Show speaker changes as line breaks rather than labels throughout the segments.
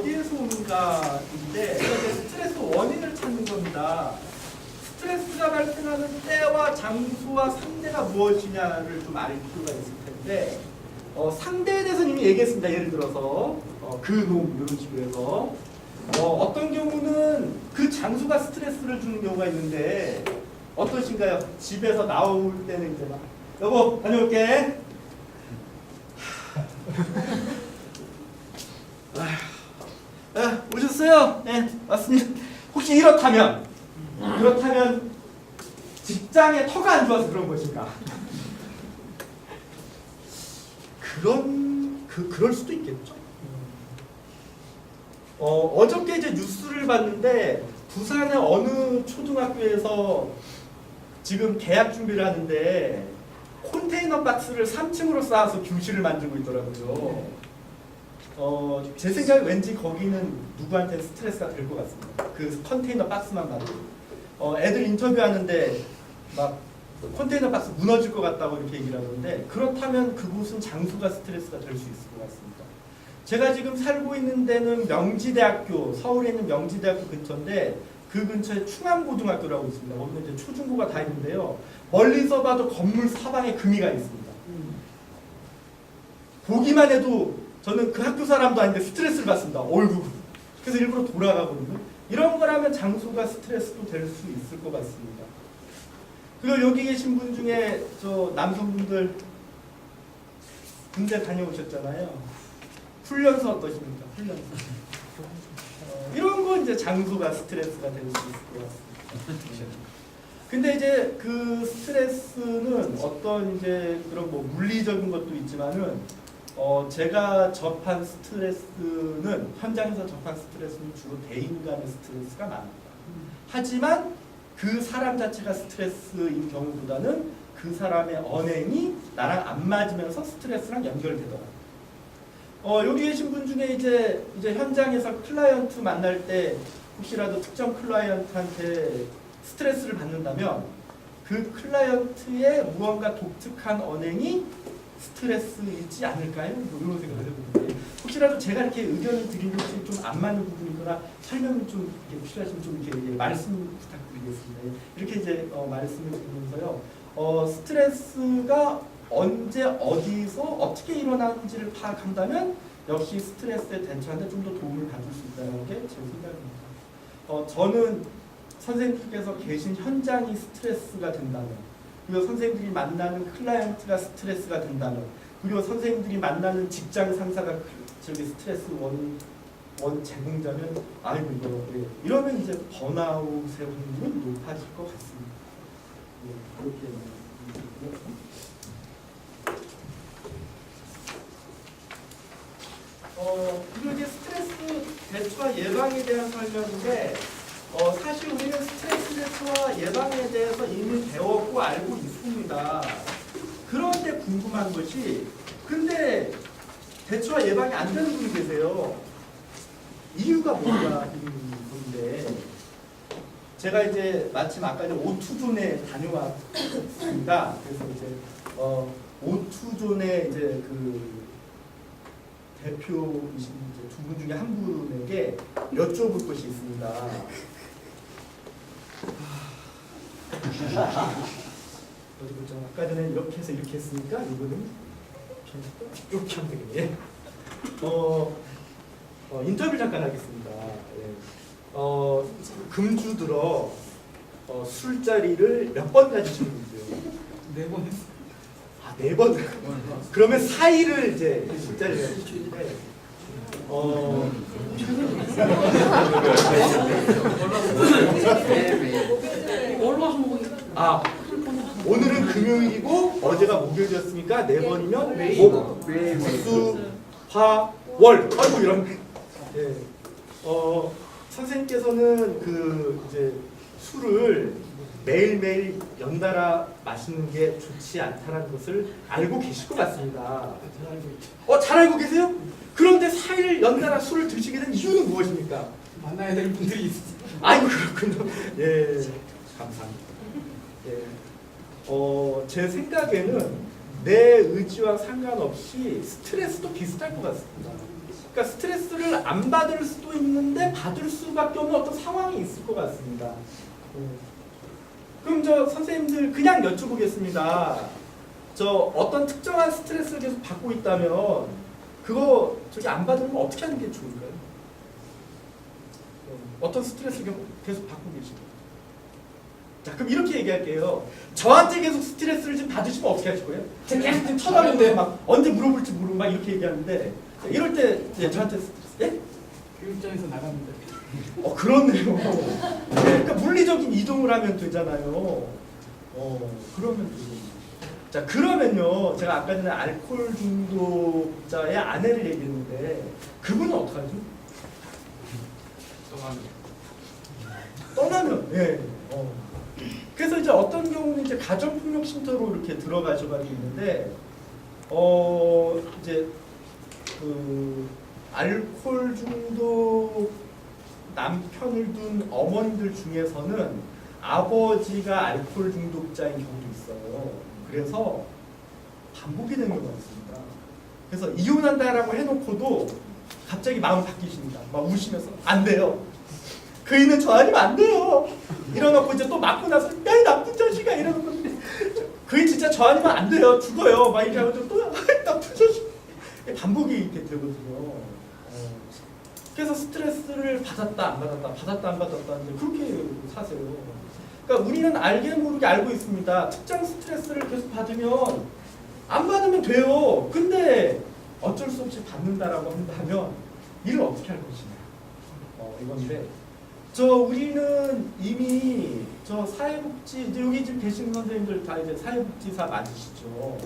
어디에서 오는가인데 스트레스 원인을 찾는 겁니다. 스트레스가 발생하는 때와 장소와 상대가 무엇이냐를 좀 알 필요가 있을 텐데 상대에 대해서는 이미 얘기했습니다. 예를 들어서 그놈 이런 식으로 해서 어떤 경우는 그 장소가 스트레스를 주는 경우가 있는데 어떠신가요? 집에서 나올 때는 이제 막 여보 다녀올게. 오셨어요? 네 맞습니다. 혹시 이렇다면 직장에 터가 안 좋아서 그런 것인가? 그럴 수도 있겠죠. 어저께 이제 뉴스를 봤는데 부산의 어느 초등학교에서 지금 개학 준비를 하는데 컨테이너 박스를 3층으로 쌓아서 교실을 만들고 있더라고요. 제 생각에 왠지 거기는 누구한테 스트레스가 될 것 같습니다. 그 컨테이너 박스만 봐도. 애들 인터뷰하는데 막 컨테이너 박스 무너질 것 같다고 이렇게 얘기를 하는데 그렇다면 그곳은 장소가 스트레스가 될 수 있을 것 같습니다. 제가 지금 살고 있는 데는 명지대학교, 서울에 있는 명지대학교 근처인데 그 근처에 충암고등학교라고 있습니다. 거기는 이제 초중고가 다 있는데요. 멀리서 봐도 건물 사방에 금이가 있습니다. 보기만 해도 저는 그 학교 사람도 아닌데 스트레스를 받습니다. 어이구. 그래서 일부러 돌아가거든요. 이런 거라면 장소가 스트레스도 될 수 있을 것 같습니다. 그리고 여기 계신 분 중에 저 남성분들 군대 다녀오셨잖아요. 훈련소 어떠십니까? 훈련소. 이런 거 이제 장소가 스트레스가 될 수 있을 것 같습니다. 근데 이제 그 스트레스는 어떤 이제 그런 뭐 물리적인 것도 있지만은 제가 접한 스트레스는 현장에서 접한 스트레스는 주로 대인 간의 스트레스가 많습니다. 하지만 그 사람 자체가 스트레스인 경우보다는 그 사람의 언행이 나랑 안 맞으면서 스트레스랑 연결되더라고요. 여기 계신 분 중에 이제 현장에서 클라이언트 만날 때 혹시라도 특정 클라이언트한테 스트레스를 받는다면 그 클라이언트의 무언가 독특한 언행이 스트레스이지 않을까요? 뭐 이런 생각을 해보는데 혹시라도 제가 이렇게 의견을 드린 것이 좀 안 맞는 부분이거나 설명을 좀 필요하시면 좀 이렇게 말씀 부탁드리겠습니다. 이렇게 이제 말씀을 드리면서요. 스트레스가 언제 어디서 어떻게 일어나는지를 파악한다면 역시 스트레스에 대처하는데 좀 더 도움을 받을 수 있다는 게 제 생각입니다. 저는 선생님께서 계신 현장이 스트레스가 된다면 그리고 선생님들이 만나는 클라이언트가 스트레스가 된다면 그리고 선생님들이 만나는 직장 상사가 저기 스트레스 원 제공자면 아이고 이거 이러면 이제 번아웃의 확률은 높아질 것 같습니다. 그렇게 그리고 이제 스트레스 대처와 예방에 대한 설명인데 사실 우리는 스트레스 대처와 예방에 대해서 이미 배웠고 알고 있습니다. 그런데 궁금한 것이 근데 대처와 예방이 안 되는 분이 계세요. 이유가 뭔가 있는데 제가 이제 마침 아까 이제 오투존에 다녀왔습니다. 그래서 이제 오투존의 이제 그 대표이신 두 분 중에 한 분에게 여쭤볼 것이 있습니다. 어디 보자. 아까 전에 이렇게 해서 이렇게 했으니까 이거는 이렇게 하면 되겠네. 인터뷰 잠깐 하겠습니다. 금주 들어 술자리를 몇 번 가지셨는지요?
4번 했어요.
아, 4번. 그러면 4일을 이제 술자리를 하시는데 오늘은 금요일이고 어제가 목요일이었으니까 4번이면 목, 수, 화, 월. 아이고 이런. 네. 선생님께서는 그 이제 술을 매일매일 연달아 마시는 게 좋지 않다는 것을 알고 계실 것 같습니다. 잘 알고 계세요? 그런데 4일 연달아 술을 드시게 된 이유는 무엇입니까?
만나야 될 분들이 있어요.
아이고 그렇군요. 예, 감사합니다. 예, 제 생각에는 내 의지와 상관없이 스트레스도 비슷할 것 같습니다. 그러니까 스트레스를 안 받을 수도 있는데 받을 수밖에 없는 어떤 상황이 있을 것 같습니다. 그럼 저 선생님들 그냥 여쭤보겠습니다. 저 어떤 특정한 스트레스를 계속 받고 있다면 그거 저기 안 받으면 어떻게 하는 게 좋을까요? 어떤 스트레스를 계속 받고 계시고. 자, 그럼 이렇게 얘기할게요. 저한테 계속 스트레스를 지금 받으시면 어떻게 하실 거예요? 제가 계속 지금 쳐다보는데 막 언제 물어볼지 모르고 막 이렇게 얘기하는데 자, 이럴 때 저한테 스트레스, 예?
교육장에서 나갑니다.
그렇네요. 네, 그러니까 물리적인 이동을 하면 되잖아요. 그러면 되죠. 자, 그러면요. 제가 아까 전에 알코올 중독자의 아내를 얘기했는데 그분은 어떡하죠? 떠나면, 예. 그래서 이제 어떤 경우는 이제 가정폭력 쉼터로 이렇게 들어가셔가지고 있는데, 이제 그 알코올 중독 남편을 둔 어머니들 중에서는 아버지가 알코올 중독자인 경우도 있어요. 그래서 반복이 되는 경우가 있습니다. 그래서 이혼한다라고 해놓고도 갑자기 마음 바뀌십니다. 막 우시면서 안 돼요. 그 이는 저 아니면 안 돼요. 이러놓고 이제 또 맞고 나서 야 이 나쁜 자식아 이러놓고 그이 진짜 저 아니면 안 돼요. 죽어요. 막 이렇게 하고 또 나쁜 자식 반복이 이렇게 되거든요. 그래서 스트레스를 받았다 안 받았다 받았다 안 받았다 이제 그렇게 사세요. 그러니까 우리는 알게 모르게 알고 있습니다. 특정 스트레스를 계속 받으면 안 받으면 돼요. 근데 어쩔 수 없이 받는다라고 한다면 일을 어떻게 할 것이냐 이건데 우리는 이미 사회복지 이제 여기 지금 계시는 선생님들 다 이제 사회복지사 맞으시죠?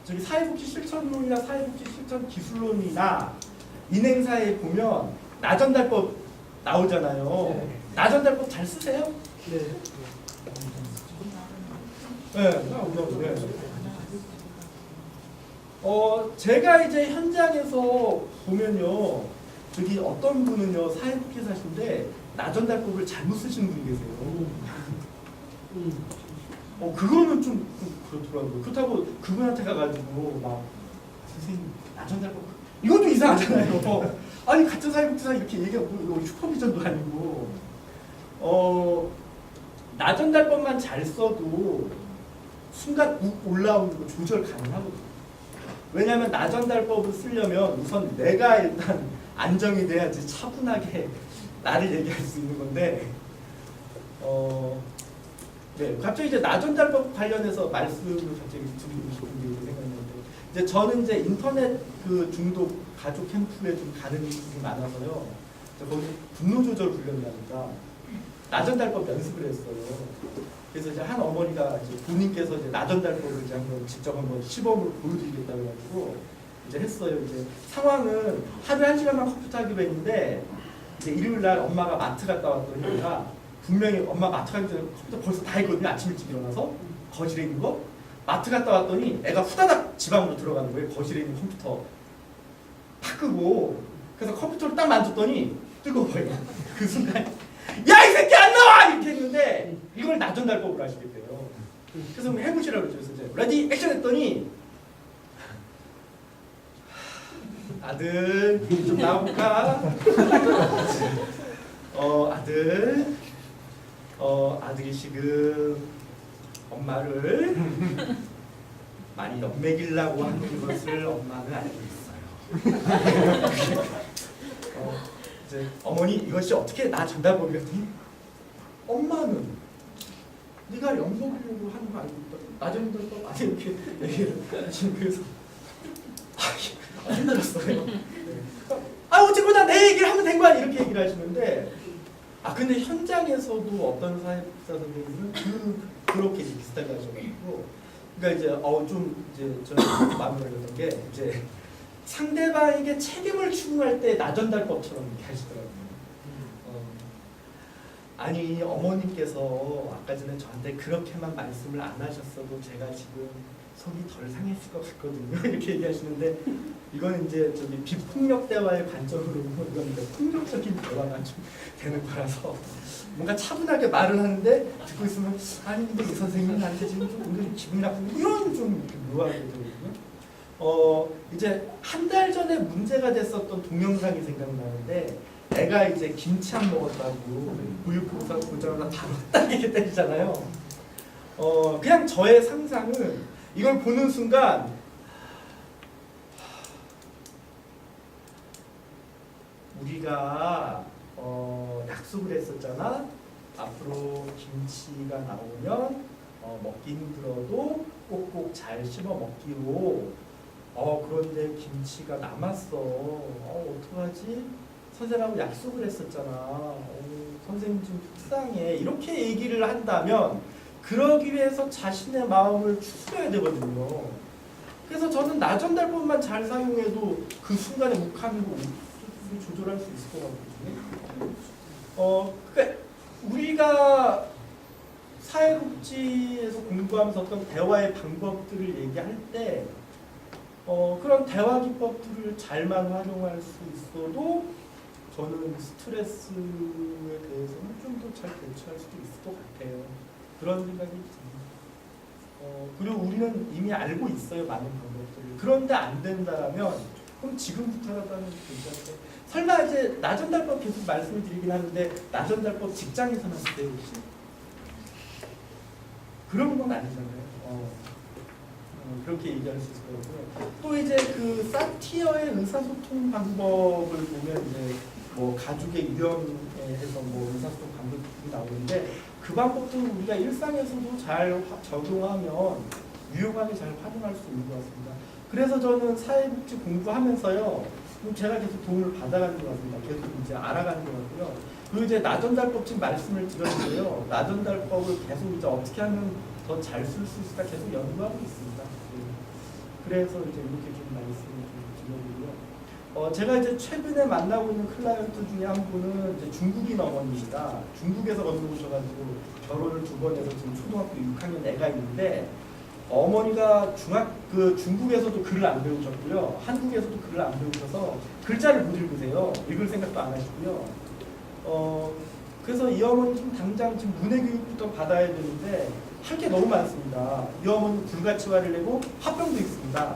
저기 사회복지 실천론이나 사회복지 실천 기술론이나 인행사에 보면 나전달법 나오잖아요.
네.
나전달법 잘 쓰세요?
네.
네. 제가 이제 현장에서 보면요, 저기 어떤 분은요 사회복지사신데 나전달법을 잘못 쓰시는 분이 계세요. 그거는 좀 그렇더라고요. 그렇다고 그분한테 가가지고 막 선생님 나전달법 이것도 이상하잖아요. 아니 같은 사회복지사 이렇게 얘기하고 이거 슈퍼비전도 아니고 나전달법만 잘 써도 순간 욱 올라오는 거 조절 가능하거든요. 왜냐하면 나전달법을 쓰려면 우선 내가 일단 안정이 돼야지 차분하게 나를 얘기할 수 있는 건데 네, 갑자기 이제 나전달법 관련해서 말씀을 갑자기 드리고 싶은 게 생각났는데 이제 저는 이제 인터넷 그 중독 가족 캠프에 좀 가는 일이 많아서요. 거기 분노 조절 훈련이라니까 나전달법 연습을 했어요. 그래서 이제 한 어머니가 이제 본인께서 이제 나전달법을 이제 직접 한번 시범으로 보여드리겠다 그래가지고 이제 했어요. 이제 상황은 하루에 1시간만 컴퓨터 하기로 했는데 이제 일요일 날 엄마가 마트 갔다 왔더니 내가 분명히 엄마 마트 가기 전에 컴퓨터 벌써 다 했거든요. 아침 일찍 일어나서 거실에 있는 거 마트 갔다 왔더니 애가 후다닥 집 안으로 들어가는 거예요. 거실에 있는 컴퓨터 다 끄고 그래서 컴퓨터를 딱 만졌더니 뜨거워요. 그 순간 야 이 새끼 안 나와! 이렇게 했는데 이걸 나전달법으로 하시겠대요. 그래서 해보시라고 그랬죠. 이제 레디 액션 했더니 아들 좀 나와볼까? 아들이 지금 엄마를 많이 엿먹이려고 하는 것을 엄마는 알고 있어요. 이제 어머니 이것이 어떻게 나 전달법이었더니 엄마는 네가 엿먹이려고 하는 거 알고 있다. 나 전달법 아니 이렇게 얘기를 지금 그래서 힘들었어요. 어쨌거나 내 얘기를 하면 된 거야 이렇게 얘기를 하시는데 근데 현장에서도 어떤 사회복지사 선생님은 그렇게 비슷하게 하셔가지고 그러니까 이제 좀 이제 저는 마음에 걸렸던 게 이제 상대방에게 책임을 추궁할 때 나전달법처럼 이렇게 하시더라고요. 아니 어머님께서 아까 전에 저한테 그렇게만 말씀을 안 하셨어도 제가 지금 속이 덜 상했을 것 같거든요. 이렇게 얘기하시는데 이건 이제 저기 비폭력 대화의 관점으로 보면 이건 이제 폭력적인 대화가 좀 되는 거라서 뭔가 차분하게 말을 하는데 듣고 있으면 아니 근데 이 선생님은 나한테 지금 좀 은근히 기분이 나쁘고 이런 좀 묘하게 되거든요. 이제 한 달 전에 문제가 됐었던 동영상이 생각나는데 애가 이제 김치 안 먹었다고 보육교사 보자마자 바로 딱 이렇게 때리잖아요. 그냥 저의 상상은 이걸 보는 순간 우리가 약속을 했었잖아. 앞으로 김치가 나오면 먹기 힘들어도 꼭꼭 잘 씹어 먹기로. 그런데 김치가 남았어. 어떡하지? 선생님하고 약속을 했었잖아. 선생님 좀 속상해. 이렇게 얘기를 한다면 그러기 위해서 자신의 마음을 추스려야 되거든요. 그래서 저는 나전달법만 잘 사용해도 그 순간에 욱하는 거 조절할 수 있을 것 같거든요. 그러니까 우리가 사회복지에서 공부하면서 어떤 대화의 방법들을 얘기할 때 그런 대화 기법들을 잘만 활용할 수 있어도 저는 스트레스에 대해서는 좀 더 잘 대처할 수도 있을 것 같아요. 그런 생각이 듭니다. 그리고 우리는 이미 알고 있어요, 많은 방법들을. 그런데 안 된다면 그럼 지금부터라도 하면 괜찮죠. 설마 이제 나전달법 계속 말씀을 드리긴 하는데 나전달법 직장에서만 쓰세요 혹시? 그런 건 아니잖아요. 그렇게 얘기할 수 있을 거고요. 또 이제 그 사티어의 의사소통 방법을 보면 이제 뭐 가족의 위험에서 뭐 의사소통 방법이 나오는데 그 방법도 우리가 일상에서도 잘 적용하면 유용하게 잘 활용할 수 있는 것 같습니다. 그래서 저는 사회복지 공부하면서요, 제가 계속 도움을 받아가는 것 같습니다. 계속 이제 알아가는 것 같고요. 그리고 이제 나전달법 지금 말씀을 드렸는데요. 나전달법을 계속 이제 어떻게 하면 더 잘 쓸 수 있을까 계속 연구하고 있습니다. 그래서 이제 이렇게 좀 말씀을 좀 드려보고요. 제가 이제 최근에 만나고 있는 클라이언트 중에 한 분은 이제 중국인 어머니입니다. 중국에서 건너오셔가지고 결혼을 2번 해서 지금 초등학교 6학년 애가 있는데 어머니가 중국에서도 글을 안 배우셨고요. 한국에서도 글을 안 배우셔서 글자를 못 읽으세요. 읽을 생각도 안 하시고요. 그래서 이 어머니 좀 당장 지금 문해 교육부터 받아야 되는데 할 게 너무 많습니다. 이 어머니 불가치화를 내고 화병도 있습니다.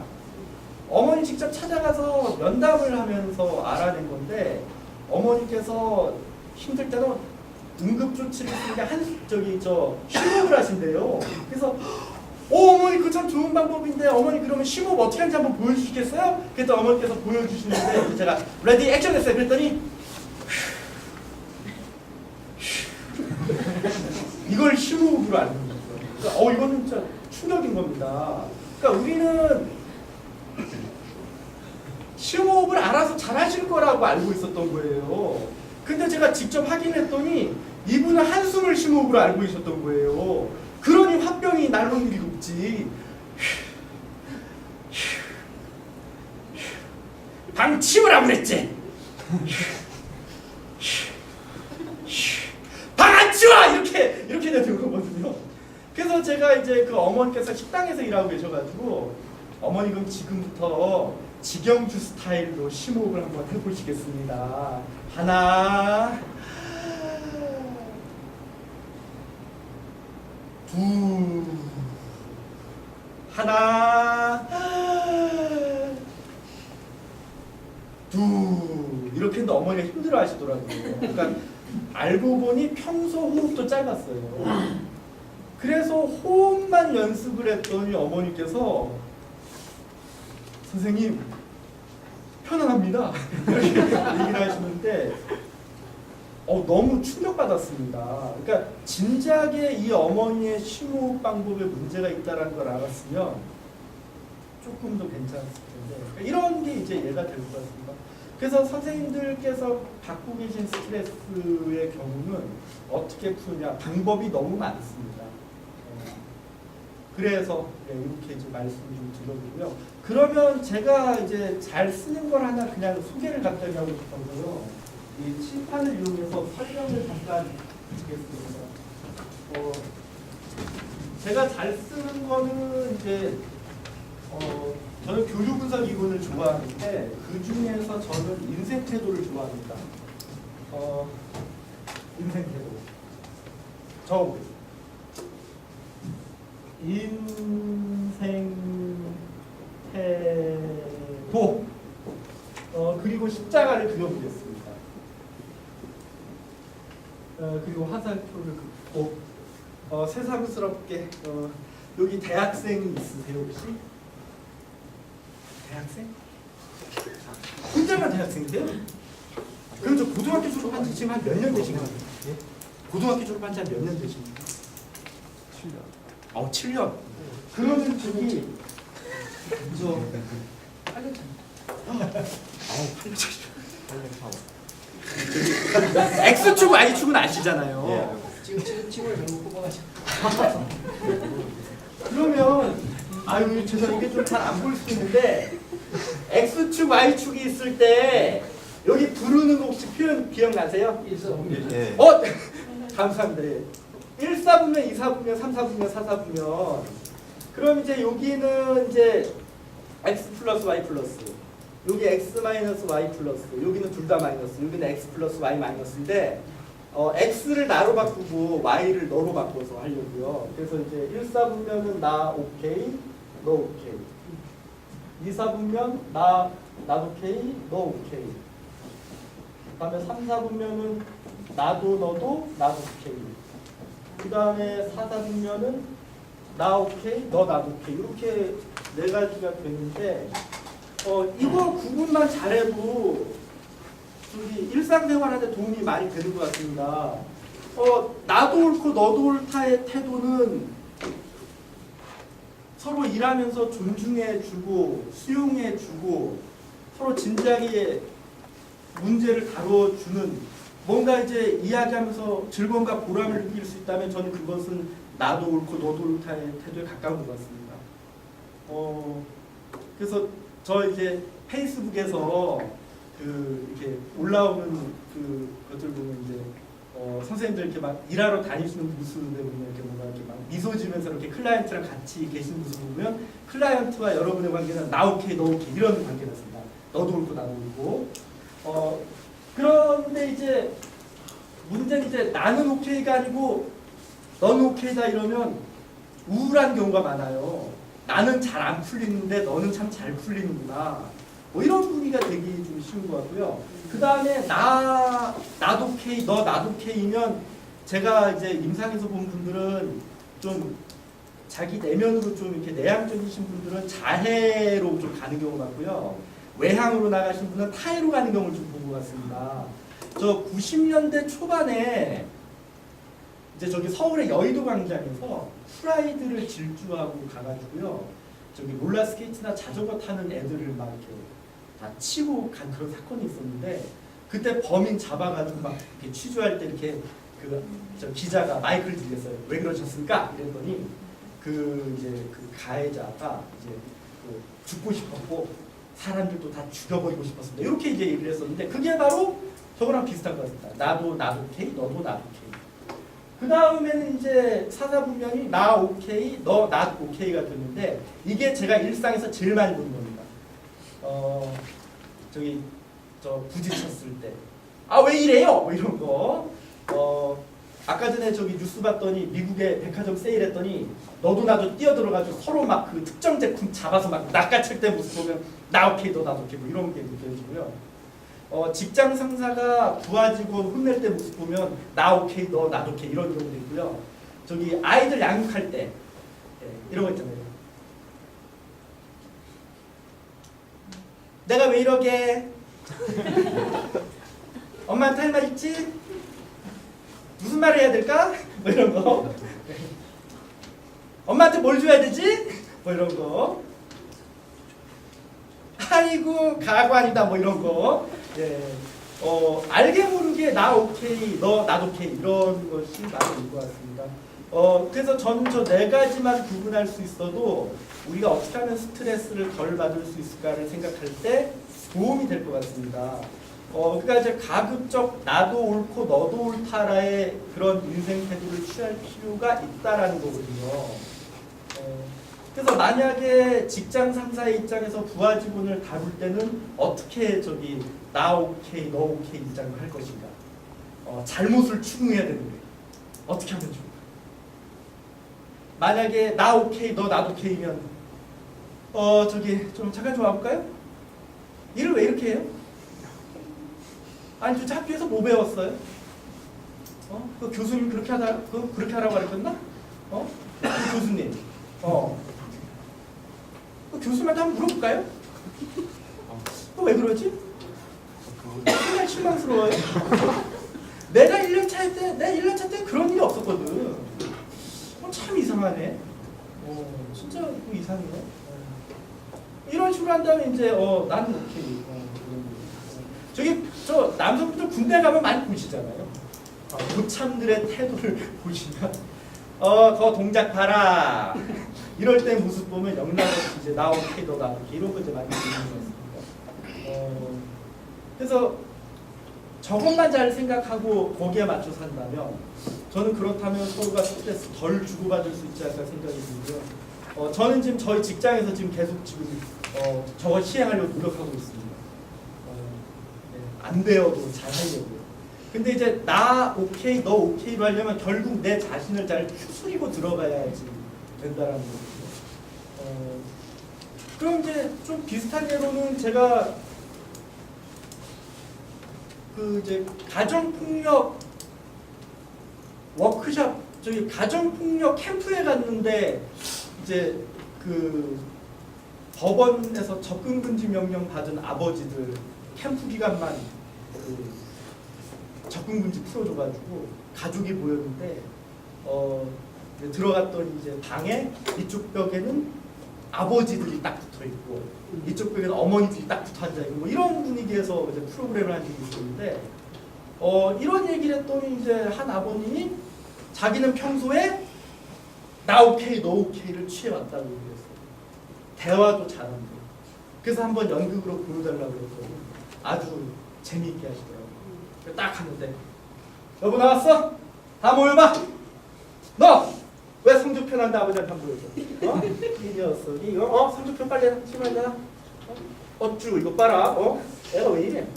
어머니 직접 찾아가서 면담을 하면서 알아낸 건데 어머니께서 힘들 때는 응급조치를 쓰는데 심호흡을 하신대요. 그래서 어머니 그거 참 좋은 방법인데 어머니 그러면 심호흡 어떻게 하는지 한번 보여주시겠어요? 그랬더니 어머니께서 보여주시는데 제가 레디 액션 했어요. 그랬더니 이걸 심호흡으로 하는 거예요. 그러니까 이거는 진짜 충격인 겁니다. 그러니까 우리는 심호흡을 알아서 잘 하실 거라고 알고 있었던 거예요. 근데 제가 직접 확인했더니 이분은 한숨을 심호흡으로 알고 있었던 거예요. 그러니 화병이 날로 일이 높지. 방 치우라고 그랬지. 방 안 치워! 이렇게 되는 거거든요. 그래서 제가 이제 그 어머니께서 식당에서 일하고 계셔가지고 어머니 그럼 지금부터 직영주 스타일로 심호흡을 한번 해보시겠습니다. 하나, 둘, 하나, 둘 이렇게 했는데 어머니가 힘들어하시더라고요. 그러니까 알고 보니 평소 호흡도 짧았어요. 그래서 호흡만 연습을 했더니 어머니께서 선생님 편안합니다 이렇게 얘기를 하시는데 너무 충격받았습니다. 그러니까 진작에 이 어머니의 심호흡 방법에 문제가 있다는 걸 알았으면 조금 더 괜찮았을 텐데 그러니까 이런 게 이제 예가 될 것 같습니다. 그래서 선생님들께서 갖고 계신 스트레스의 경우는 어떻게 푸느냐 방법이 너무 많습니다. 그래서 이렇게 이제 말씀을 좀 드려보고요. 그러면 제가 이제 잘 쓰는 걸 하나 그냥 소개를 간단히 하고 싶어서요. 이 칠판을 이용해서 설명을 잠깐 드리겠습니다. 제가 잘 쓰는 거는 이제 저는 교류분석 이론을 좋아하는데 그 중에서 저는 인생태도를 좋아합니다. 인생태도. 태도 그리고 십자가를 그려보겠습니다. 그리고 화살표를 긋고 새삼스럽게 여기 대학생이 있으세요 혹시? 대학생? 혼자만 대학생이세요? 그럼 저 고등학교 졸업한 지 지금 한 몇 년 되신 거예요? 예? 고등학교 졸업한 지 한 몇 년 되십니까? 7년. 7년. 그러면 저기 저 8년 차. X축, Y축은 아시잖아요.
지금 친구를 잘못 뽑아가지고.
그러면 아유 죄송해요 이게 좀 잘 안 보일 수 있는데 X축, Y축이 있을 때 여기 부르는 거 혹시 표현 기억나세요?
예.
감사합니다. 1사분면, 2사분면, 3사분면, 4사분면 그럼 이제 여기는 이제 X 플러스 Y 플러스 여기 X 마이너스 Y 플러스 여기는 둘 다 마이너스 여기는 X 플러스 Y 마이너스인데 X를 나로 바꾸고 Y를 너로 바꿔서 하려고요. 그래서 이제 1사분면은 나 오케이 너 오케이 2사분면 나도 오케이 너 오케이 그 다음에 3사분면은 나도 너도 나도 오케이 그 다음에 4사분면은 나 오케이 너 나도 오케이 이렇게 네 가지가 되는데 이거 구분만 잘해도 저기 일상생활하는데 도움이 많이 되는 것 같습니다. 나도 옳고 너도 옳다의 태도는 서로 일하면서 존중해주고 수용해주고 서로 진지하게 문제를 다뤄주는 뭔가 이제 이야기하면서 즐거움과 보람을 느낄 수 있다면 저는 그것은 나도 옳고 너도 옳다의 태도에 가까운 것 같습니다. 그래서 저 이제 페이스북에서 이렇게 올라오는 것들 보면 이제 선생님들 이렇게 막 일하러 다니시는 모습을 보면 이렇게 뭔가 이렇게 막 미소 지으면서 이렇게 클라이언트랑 같이 계신 모습을 보면 클라이언트와 여러분의 관계는 나 오케이 너 오케이 이런 관계였습니다. 너도 옳고 나도 옳고. 그런데 이제 문제는 이제 나는 오케이가 아니고 너는 오케이다 이러면 우울한 경우가 많아요. 나는 잘 안 풀리는데 너는 참 잘 풀리는구나. 뭐 이런 분위기가 되기 좀 쉬운 것 같고요. 그 다음에 나도 오케이, 너 나도 오케이면 제가 이제 임상에서 본 분들은 좀 자기 내면으로 좀 이렇게 내향적이신 분들은 자해로 좀 가는 경우가 많고요. 외향으로 나가신 분은 타해로 가는 경우를 좀 본 것 같습니다. 저 90년대 초반에 이제 저기 서울의 여의도 광장에서 프라이드를 질주하고 가가지고요. 저기 롤러스케이트나 자전거 타는 애들을 막 이렇게 다 치고 간 그런 사건이 있었는데 그때 범인 잡아가지고 막 이렇게 취조할 때 이렇게 저 기자가 마이크를 들렸어요. 왜 그러셨습니까? 이랬더니 이제 그 가해자가 이제 죽고 싶었고 사람들도 다 죽여버리고 싶었습니다. 이렇게 이제 얘기를 했었는데 그게 바로 저거랑 비슷한 것 같습니다. 나도 오케이, 너도 나도 오케이. 그 다음에는 이제 사사분면이 나 오케이, 너 나 오케이가 됐는데 이게 제가 일상에서 제일 많이 보는 겁니다. 저 부딪혔을 때 왜 이래요? 뭐 이런 거. 아까 전에 저기 뉴스 봤더니 미국의 백화점 세일했더니 너도 나도 뛰어들어가지고 서로 막 그 특정 제품 잡아서 막 낚아챌 때 모습 보면 나 오케이 너 나도 오케이 뭐 이런 게 느껴지고요. 직장 상사가 부하 직원 혼낼 때 모습 보면 나 오케이 너 나도 오케이 이런 경우도 있고요. 저기 아이들 양육할 때 이런 거 있잖아요. 내가 왜 이러게? 엄마한테 할 말 있지? 무슨 말을 해야 될까? 뭐 이런 거. 엄마한테 뭘 줘야 되지? 뭐 이런 거. 아이고 가관이다 뭐 이런 거. 알게 모르게 나 오케이 너 나도 오케이 이런 것이 많이 있는 것 같습니다. 그래서 저는 저 네 가지만 구분할 수 있어도 우리가 어떻게 하면 스트레스를 덜 받을 수 있을까를 생각할 때 도움이 될 것 같습니다. 그러니까 이제 가급적 나도 옳고 너도 옳다라의 그런 인생 태도를 취할 필요가 있다라는 거거든요. 그래서 만약에 직장 상사의 입장에서 부하 직원을 다룰 때는 어떻게 나 오케이 너 오케이 입장을 할 것인가? 잘못을 추궁해야 되는 거예요. 어떻게 하면 좋을까? 만약에 나 오케이 너 나도 오케이면 저기 좀 잠깐 좀 와볼까요? 일을 왜 이렇게 해요? 아니 도대체 학교에서 뭐 배웠어요? 그 교수님 그렇게 그렇게 하라고 가르쳤나? 그 교수님. 그 교수님한테 한번 물어볼까요? 왜 그러지? 그냥 실망스러워요. 내가 1년차 때 그런 일이 없었거든. 참 이상하네. 진짜 이상해요. 이런 식으로 한다면 이제 나는 오케이. 저기 저 남성분들 군대 가면 많이 보시잖아요. 고참들의 태도를 보시면 거 동작 봐라. 이럴 때 모습 보면 영락없이 이제 나 오케이 너 나 오케이 이런 거 이제 많이 보시는 것 같습니다. 그래서 저것만 잘 생각하고 거기에 맞춰 산다면 저는 그렇다면 서로가 스트레스 덜 주고받을 수 있지 않을까 생각이 들고요. 저는 지금 저희 직장에서 지금 계속 저걸 시행하려고 노력하고 있습니다. 안 되어도 잘 하려고요. 근데 이제 나 오케이 너 오케이로 하려면 결국 내 자신을 잘 추스리고 들어가야지 된다라는 거죠. 그럼 이제 좀 비슷한 예로는 제가 이제 가정폭력 워크숍 저기 가정폭력 캠프에 갔는데 이제 법원에서 접근금지 명령 받은 아버지들 캠프 기간만 접근금지 풀어줘가지고 가족이 모였는데 들어갔더니 이제 방에 이쪽 벽에는 아버지들이 딱 붙어 있고 이쪽 벽에는 어머니들이 딱 붙어 앉아 있고 뭐 이런 분위기에서 이제 프로그램을 한 적이 있었는데 이런 얘기를 했더니 이제 한 아버님이 자기는 평소에 나 오케이 너 오케이를 취해왔다고 얘기했어요. 대화도 잘한대. 그래서 한번 연극으로 보여달라고 그랬더니 아주 재미있게 하시더라고요. 딱 하는데 여보 나왔어? 다 모여봐. 너 왜 성적표 난다 아버지한테 한번 보여줘. 이 녀석이 이거 성적표 빨리 해라. 심하잖아. 어쭈 이거 봐라. 애가 왜 이래?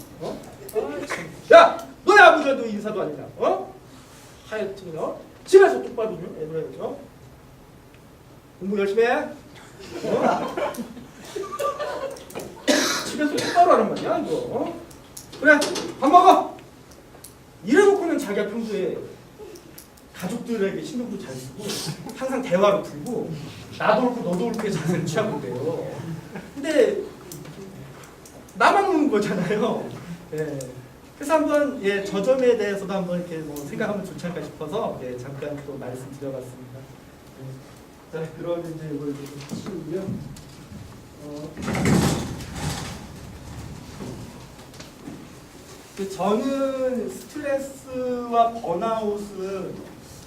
야 너네 아버지도 인사도 아니냐? 하여튼 집에서 똑바로 좀 애들 공부 열심히 해. 집에서 똑바로 하는 말이야 이거. 그래 밥 먹어. 이래놓고는 자기가 평소에 가족들에게 신경도 잘 쓰고 항상 대화로 풀고 나도 옳고 너도 옳게 자세를 취하고 그래요. 근데 나만 오는 거잖아요. 예. 그래서 한번 저 점에 대해서도 한번 이렇게 생각하면 좋지 않을까 싶어서 잠깐 또 말씀드려봤습니다. 자, 그러면 이제 이걸 좀 치우고요. 저는 스트레스와 번아웃은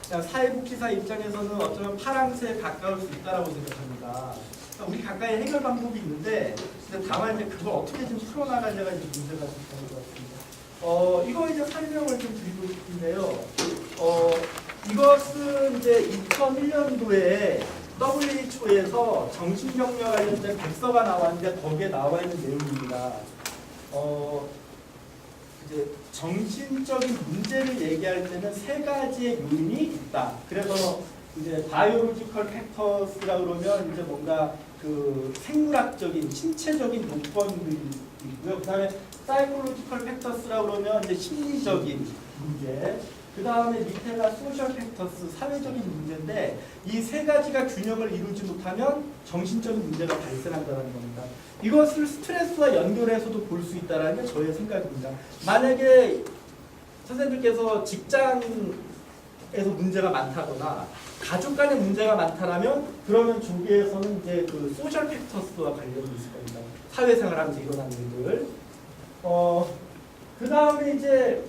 그냥 사회복지사 입장에서는 어쩌면 파랑새에 가까울 수 있다라고 생각합니다. 우리 각각의 해결 방법이 있는데 다만 이제 그걸 어떻게 좀 풀어나가냐가 이제 문제가 좀 되는 것 같습니다. 이거 이제 설명을 좀 드리고 싶은데요. 이것은 이제 2001년도에 WHO에서 정신병력 관련된 백서가 나왔는데 거기에 나와 있는 내용입니다. 이제 정신적인 문제를 얘기할 때는 세 가지의 요인이 있다. 그래서 이제 바이오로지컬 팩터스라 그러면 이제 뭔가 생물학적인 신체적인 요건들이 있고요. 그다음에 사이콜로지컬 팩터스라 그러면 이제 심리적인 문제. 그다음에 밑에가 소셜 팩터스 사회적인 문제인데 이 세 가지가 균형을 이루지 못하면 정신적인 문제가 발생한다는 겁니다. 이것을 스트레스와 연결해서도 볼 수 있다는 게 저의 생각입니다. 만약에 선생님께서 직장에서 문제가 많다거나 가족 간의 문제가 많다면 그러면 조기에서는 이제 소셜 팩터스와 관련이 있을 겁니다. 사회생활하면서 일어나는 일들. 그 다음에 이제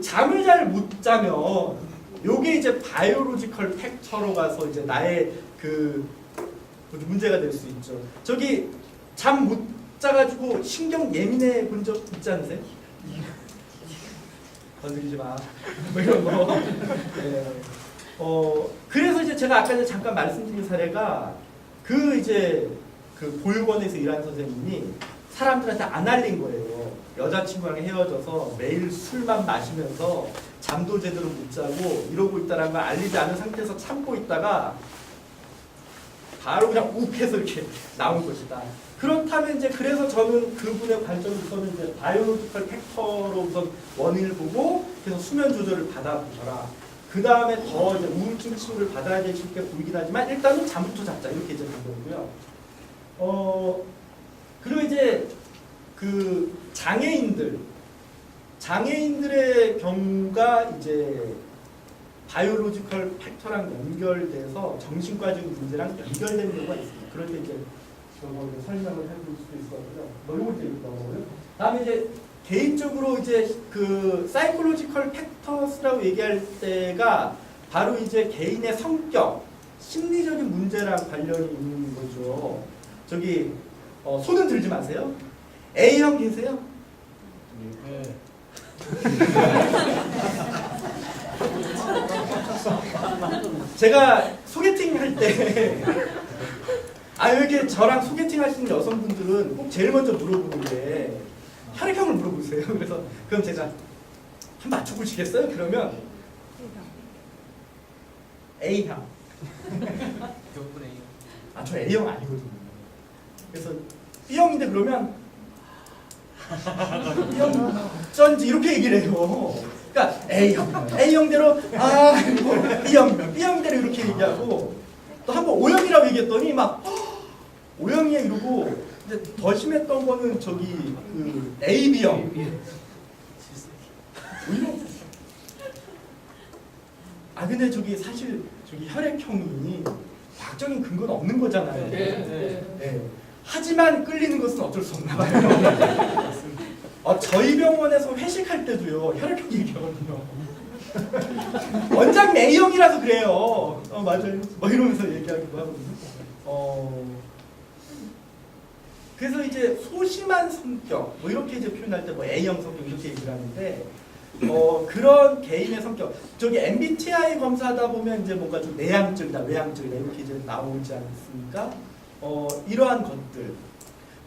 잠을 잘 못 자면 요게 이제 바이오로지컬 팩터로 가서 이제 나의 문제가 될 수 있죠. 저기 잠 못 자가지고 신경 예민해 본 적 있지 않으세요? 건드리지 마. 뭐 이런 거. 네. 그래서 이제 제가 아까 잠깐 말씀드린 사례가 보육원에서 일하는 선생님이 사람들한테 안 알린 거예요. 여자친구랑 헤어져서 매일 술만 마시면서 잠도 제대로 못 자고 이러고 있다는 걸 알리지 않은 상태에서 참고 있다가 바로 그냥 욱해서 이렇게 나온 것이다. 그렇다면 이제 그래서 저는 그분의 관점이 우선은 이제 바이오로지컬 팩터로 우선 원인을 보고 그래서 수면 조절을 받아보셔라. 그 다음에 더 이제 우울증 치료를 받아야 될 수 있게 보이긴 하지만 일단은 잠부터 잡자 이렇게 이제 된 거고요. 그리고 이제 그 장애인들의 경우가 이제 바이오로지컬 팩터랑 연결돼서 정신과적인 문제랑 연결되는 경우가 있습니다. 그럴 때 이제 저거 설명을 해볼 수도 있을 것 같고요. 이걸 때 있다고요. 다음에 이제 개인적으로 이제 그 사이콜로지컬 팩터스라고 얘기할 때가 바로 이제 개인의 성격, 심리적인 문제랑 관련이 있는 거죠. 저기 손은 들지 마세요. A형 계세요?
네.
제가 소개팅 할 때 이렇게 저랑 소개팅 하시는 여성분들은 꼭 제일 먼저 물어보는 게 혈액형을 물어보세요. 그래서 그럼 제가 한 맞춰보시겠어요? 그러면 A형. 저 A형 아니거든요. 그래서 B형인데 그러면 B형 어쩐지 이렇게 얘기를 해요. 그러니까 A형대로 B형대로 이렇게 얘기하고 또 한 번 O형이라고 얘기했더니 막 O형이야 이러고 근데 더 심했던 거는 저기 그 AB형. 근데 저기 사실 저기 혈액형이 과학적인 근거는 없는 거잖아요. 네. 하지만 끌리는 것은 어쩔 수 없나 봐요. 저희 병원에서 회식할 때도요 혈액형 얘기하거든요. 원장님 A형이라서 그래요. 맞아요. 뭐 이러면서 얘기하기도 하거든요. 그래서 이제 소심한 성격 뭐 이렇게 이제 표현할 때 뭐 A형 성격 이렇게 얘기를 하는데 그런 개인의 성격 저기 MBTI 검사하다 보면 이제 뭔가 좀 내향적이다 외향적이다 이렇게 이제 나오지 않습니까? 이러한 것들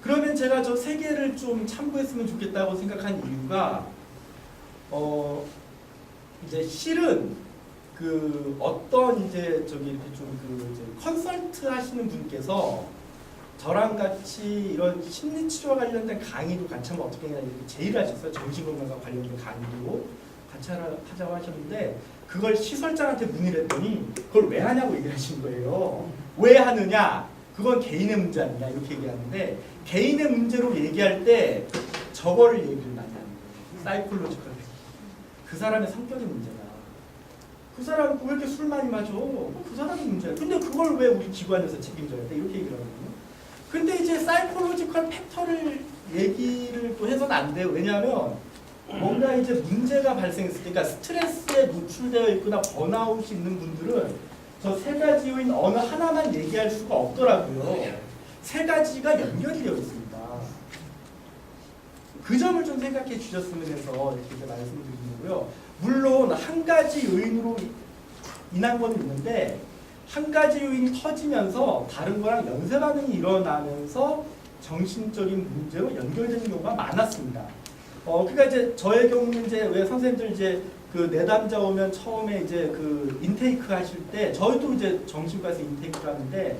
그러면 제가 저 세 개를 좀 참고했으면 좋겠다고 생각한 이유가 이제 실은 그 어떤 이제 저기 이렇게 좀 그 컨설트 하시는 분께서 저랑 같이 이런 심리치료와 관련된 강의도 같이 하면 어떻게 해야 이렇게 제의를 하셨어요. 정신건강과 관련된 강의도 같이 하자고 하셨는데 그걸 시설장한테 문의를 했더니 그걸 왜 하냐고 얘기를 하신 거예요. 왜 하느냐? 그건 개인의 문제 아니냐 이렇게 얘기하는데 개인의 문제로 얘기할 때 저거를 얘기를 많이 하는 거예요. 사이콜로지컬 그 사람의 성격의 문제다. 그 사람 왜 이렇게 술 많이 마셔? 그 사람의 문제야. 근데 그걸 왜 우리 기관에서 책임져야 돼? 이렇게 얘기를 하거든요. 근데 이제 사이콜로지컬 팩터를 얘기를 또 해서는 안 돼요. 왜냐하면 뭔가 이제 문제가 발생했을 때, 그러니까 스트레스에 노출되어 있거나 번아웃이 있는 분들은 저 세 가지 요인 어느 하나만 얘기할 수가 없더라고요. 세 가지가 연결이 되어 있습니다. 그 점을 좀 생각해 주셨으면 해서 이렇게 이제 말씀드리는 거고요. 물론 한 가지 요인으로 인한 건 있는데 한 가지 요인이 터지면서 다른 거랑 연쇄 반응이 일어나면서 정신적인 문제로 연결되는 경우가 많았습니다. 그러니까 이제 저의 경우는 이제 왜 선생님들 이제 그 내담자 오면 처음에 이제 그 인테이크 하실 때 저희도 이제 정신과에서 인테이크를 하는데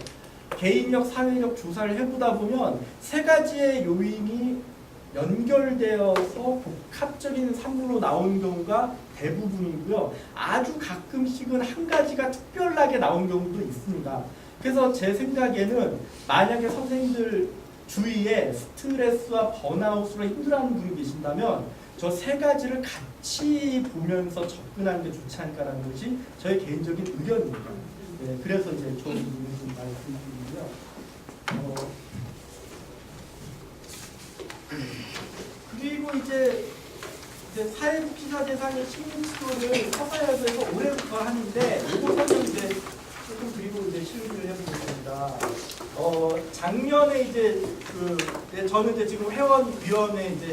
개인력, 사회력 조사를 해보다 보면 세 가지의 요인이 연결되어서 복합적인 산물로 나오는 경우가 대부분이고요. 아주 가끔씩은 한 가지가 특별하게 나온 경우도 있습니다. 그래서 제 생각에는 만약에 선생님들 주위에 스트레스와 번아웃으로 힘들어하는 분이 계신다면 저 세 가지를 같이 보면서 접근하는 게 좋지 않을까라는 것이 저의 개인적인 의견입니다. 네, 그래서 이제 좀 말씀드리고요. 그리고 이제 사회복지사 대상의 심리치료를 서사역에서 올해부터 하는데 이거 설명 이제 조금 드리고 이제 실기를 해보겠습니다. 작년에 이제 저는 이제 지금 회원위원회 이제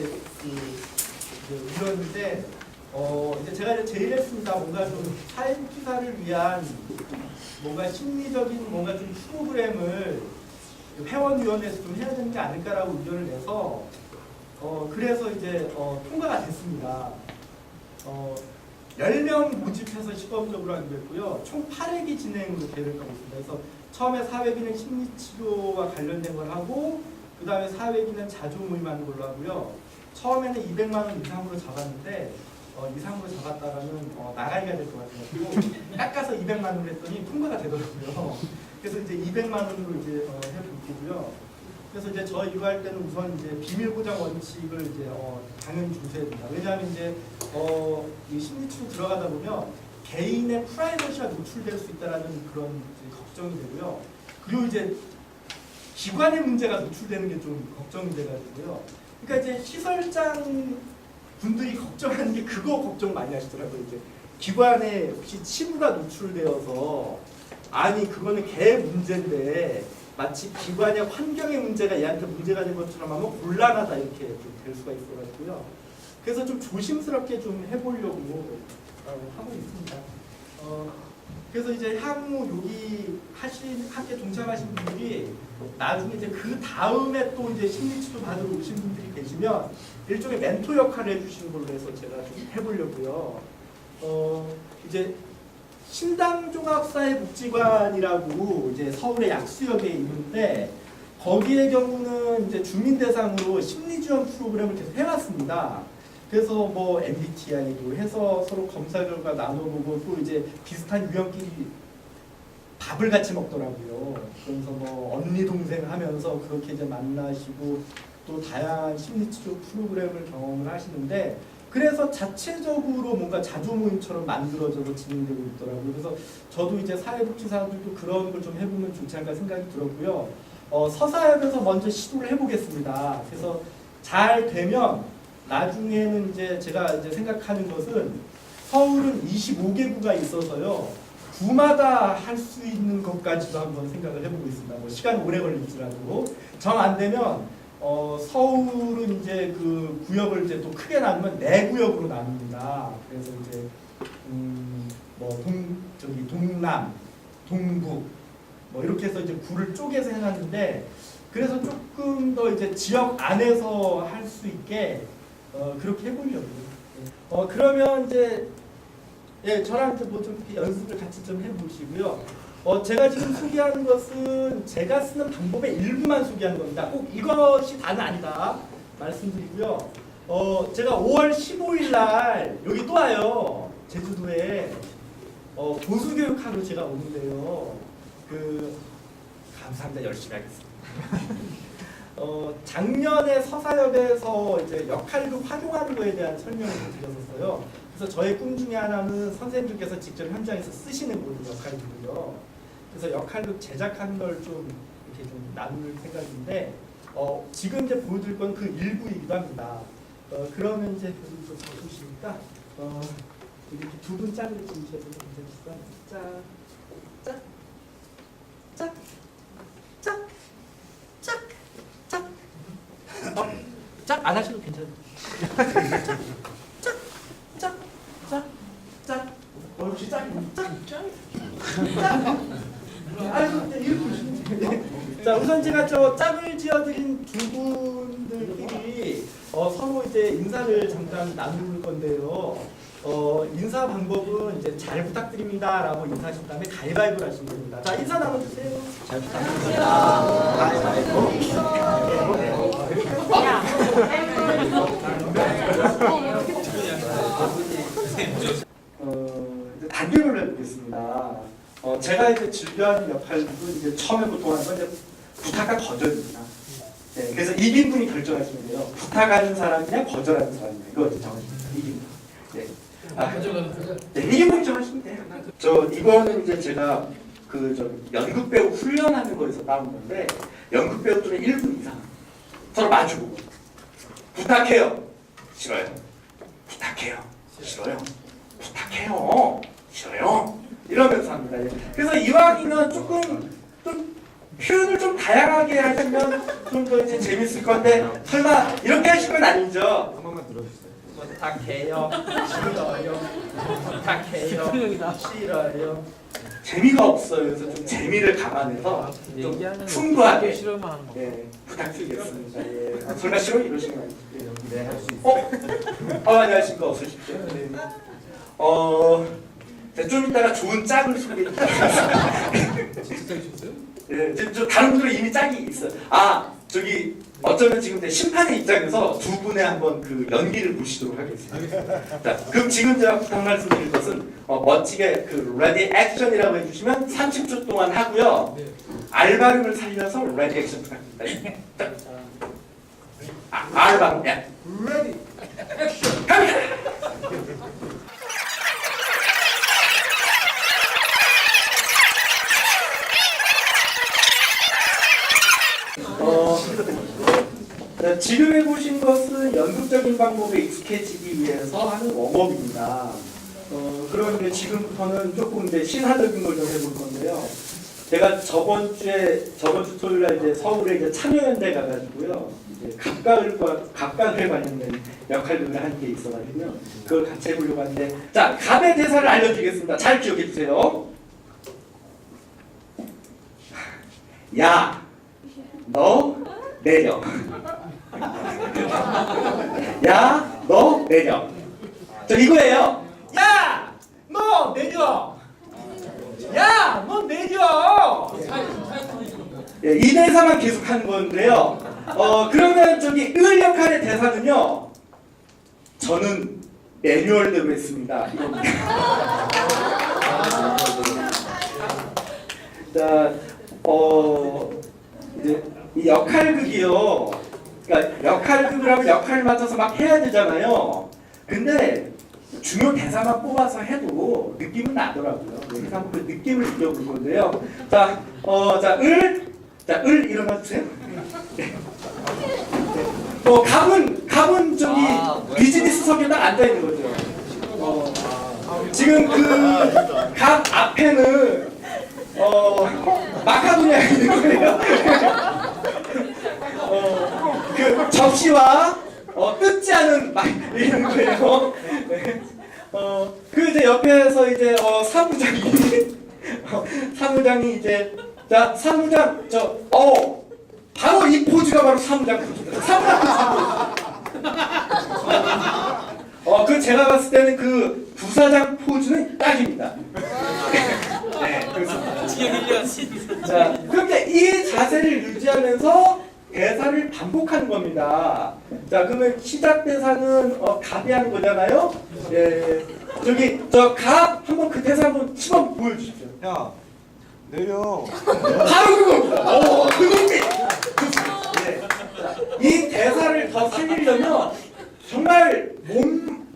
위원인데 이제 제가 이제 제의를 했습니다. 뭔가 좀 사회복지사를 위한 뭔가 심리적인 뭔가 좀 프로그램을 회원위원회에서 좀 해야 되는 게 아닐까라고 의견을 내서 그래서 이제 통과가 됐습니다. 10명 모집해서 시범적으로 하기로 했고요. 총 8회기 진행으로 계획을 하고 있습니다. 그래서 처음에 사회기능 심리치료와 관련된 걸 하고 그 다음에 사회기능 자조 모임하는 걸로 하고요. 처음에는 200만 원 이상으로 잡았는데 이상으로 잡았다가는 나가기가 될 것 같아가지고 깎아서 200만 원을 했더니 통과가 되더라고요. 그래서 이제 200만 원으로 이제 해볼 거고요. 그래서 이제 저 이거 할 때는 우선 이제 비밀 보장 원칙을 이제 당연히 준수해야 된다. 왜냐하면 이제 이 심리치료 들어가다 보면 개인의 프라이버시가 노출될 수 있다라는 그런 이제 걱정이 되고요. 그리고 이제 기관의 문제가 노출되는 게 좀 걱정이 돼가지고요. 그러니까 이제 시설장 분들이 걱정하는 게 그거 걱정 많이 하시더라고요. 이제 기관에 혹시 치부가 노출되어서 아니 그거는 걔 문제인데 마치 기관의 환경의 문제가 얘한테 문제가 된 것처럼 하면 곤란하다 이렇게 좀 될 수가 있어가지고요. 그래서 좀 조심스럽게 좀 해보려고 하고 있습니다. 그래서 이제 향후 여기 함께 동참하신 분들이 나중에 이제 그 다음에 또 이제 심리치료 받으러 오신 분들이 계시면 일종의 멘토 역할을 해주시는 걸로 해서 제가 좀 해보려고요. 이제 신당종합사회복지관이라고 이제 서울의 약수역에 있는데 거기의 경우는 이제 주민 대상으로 심리지원 프로그램을 계속 해왔습니다. 그래서 뭐 MBTI도 해서 서로 검사 결과 나눠보고 또 이제 비슷한 유형끼리 밥을 같이 먹더라고요. 그래서 뭐 언니 동생 하면서 그렇게 이제 만나시고 또 다양한 심리치료 프로그램을 경험을 하시는데 그래서 자체적으로 뭔가 자조 모임처럼 만들어져서 진행되고 있더라고요. 그래서 저도 이제 사회복지사들도 그런 걸 좀 해보면 좋지 않을까 생각이 들었고요. 서사역에서 먼저 시도를 해보겠습니다. 그래서 잘 되면 나중에는 이제 제가 이제 생각하는 것은 서울은 25개구가 있어서요. 구마다 할 수 있는 것까지도 한번 생각을 해보고 있습니다. 뭐 시간 오래 걸릴지라도 정 안 되면 서울은 이제 그 구역을 이제 또 크게 나누면 4구역으로 나눕니다. 그래서 이제 뭐 동남, 동북 뭐 이렇게 해서 이제 구를 쪼개서 해놨는데 그래서 조금 더 이제 지역 안에서 할 수 있게 그렇게 해보려고요. 그러면 이제 저랑 이제 뭐 좀 연습을 같이 좀 해보시고요. 제가 지금 소개하는 것은 제가 쓰는 방법의 일부만 소개하는 겁니다. 꼭 이것이 다는 아니다 말씀드리고요. 제가 5월 15일 날 여기 또 와요. 제주도에 보수교육하러 제가 오는데요. 감사합니다. 열심히 하겠습니다. 작년에 서사역에서 이제 역할극 활용하는 거에 대한 설명을 드렸었어요. 그래서 저의 꿈 중에 하나는 선생님들께서 직접 현장에서 쓰시는 모든 역할극이요. 그래서 역할극 제작하는 걸 좀 이렇게 좀 나눌 생각인데 지금 이제 보여드릴 건 그 일부이기도 합니다. 그러면 이제 여기 좀 보시니까 이렇게 두 분 짝을 주셔도 괜찮으실까요? 짝, 짝, 짝, 짝, 짝, 짝. 짝 안 하셔도 괜찮아요. 짝, 짝, 짝, 짝. 혹시 짝, 짝, 짝. 아이고, 이렇게 보시면 돼요. 자, 우선 제가 저 짝을 지어드린 두 분들끼리 서로 이제 인사를 잠깐 나눌 건데요. 인사 방법은 이제 잘 부탁드립니다라고 인사하신 다음에 가위바위보를 하시면 됩니다. 자, 인사 나눠주세요. 잘 부탁드립니다. 가위바위보. 단계를 해보겠습니다. 제가 이제 즐겨하는 역할은 이제 처음에 보통 하는 건 이제 부탁과 거절입니다. 네, 그래서 이긴분이 결정하시면 돼요. 부탁하는 사람이냐 거절하는 사람이냐 이거 이제 정하시면 돼요. 이긴분. 네. 네, 이긴분이 정하시면 돼요. 이거는 이제 제가 연극 배우 훈련하는 거에서 따온 건데 연극 배우들은 1분 이상 서로 마주보고 부탁해요. 싫어요. 부탁해요. 싫어요. 부탁해요. 싫어요. 이러면서 합니다. 그래서 이왕이면 조금 좀 표현을 좀 다양하게 하시면 좀 더 이제 재밌을 건데 설마 이렇게 하실 건 아니죠?
한 번만 들어주세요.
부탁해요. 싫어요. 부탁해요. 싫어요. 재미가 없어요. 그래서 좀 재미를 감안해서 좀 풍부하게 부탁드리겠습니다. 설마 싫어? 이러시는 거 아니죠?
네, 할 수 있어요.
안녕하십니까. 어서 오십시오. 네. 좀 이따가 좋은 짝을 소개해드리겠습니다.
진짜 짜주셨어요?
예, 지금 저 다른 분들은 이미 짝이 있어요. 아, 저기 어쩌면 지금 내 심판의 입장에서 두 분의 한번 그 연기를 보시도록 하겠습니다. 자, 그럼 지금 제가 부탁 말씀드릴 것은 멋지게 그 레디 액션이라고 해주시면 30초 동안 하고요.
네.
알바름을 살려서 레디 액션 부탁드립니다. 자, 알바름, 예.
레디 액션.
갑니다. 지금 해보신 것은 연극적인 방법에 익숙해지기 위해서 하는 웜업입니다. 그런데 지금부터는 조금 이제 신화적인 걸 좀 해볼 건데요. 제가 저번 주 토요일 날 이제 서울에 이제 참여연대 가가지고요. 이제 갑각에 관련된 역할들을 한 게 있어가지고요. 그걸 같이 해보려고 하는데, 자, 갑의 대사를 알려드리겠습니다. 잘 기억해 주세요. 야, 너 내려. 야, 너 내려. 저 이거예요. 야, 너 내려. 야, 너 내려. 예, 이 대사만 계속 하는 건데요. 그러면 저기 을 역할의 대사는요. 저는 매뉴얼대로 했습니다. 이겁니다. 자, 이제 이 역할극이요. 그러니까 역할극을 하면 역할을 맡아서 막 해야 되잖아요. 근데 중요 대사만 뽑아서 해도 느낌은 나더라고요. 그래서 한번 그 느낌을 느껴볼 건데요. 자, 을 일어나 주세요. 갑은 저기 비즈니스석에 딱 앉아 있는 거죠. 지금 그 갑 앞에는 마카도니아가 있는 거예요. 그 접시와 뜯지 않은 막 이런 거예요. 네. 그 이제 옆에서 이제 사무장이 이제 자 사무장 바로 이 포즈가 바로 사무장 포즈입니다. 사무장 포즈. 그 제가 봤을 때는 그 부사장 포즈는 딱입니다. 네, 그렇습니다. 자, 그런데 이 자세를 유지하면서 대사를 반복하는 겁니다. 자, 그러면 시작 대사는 갑이 하는 거잖아요. 예, 저기 갑 한번 그 대사 한번 시범 보여주십시오.
야 내려.
바로 그겁니다. 그 느낌. 예. 자, 이 대사를 더 살리려면 정말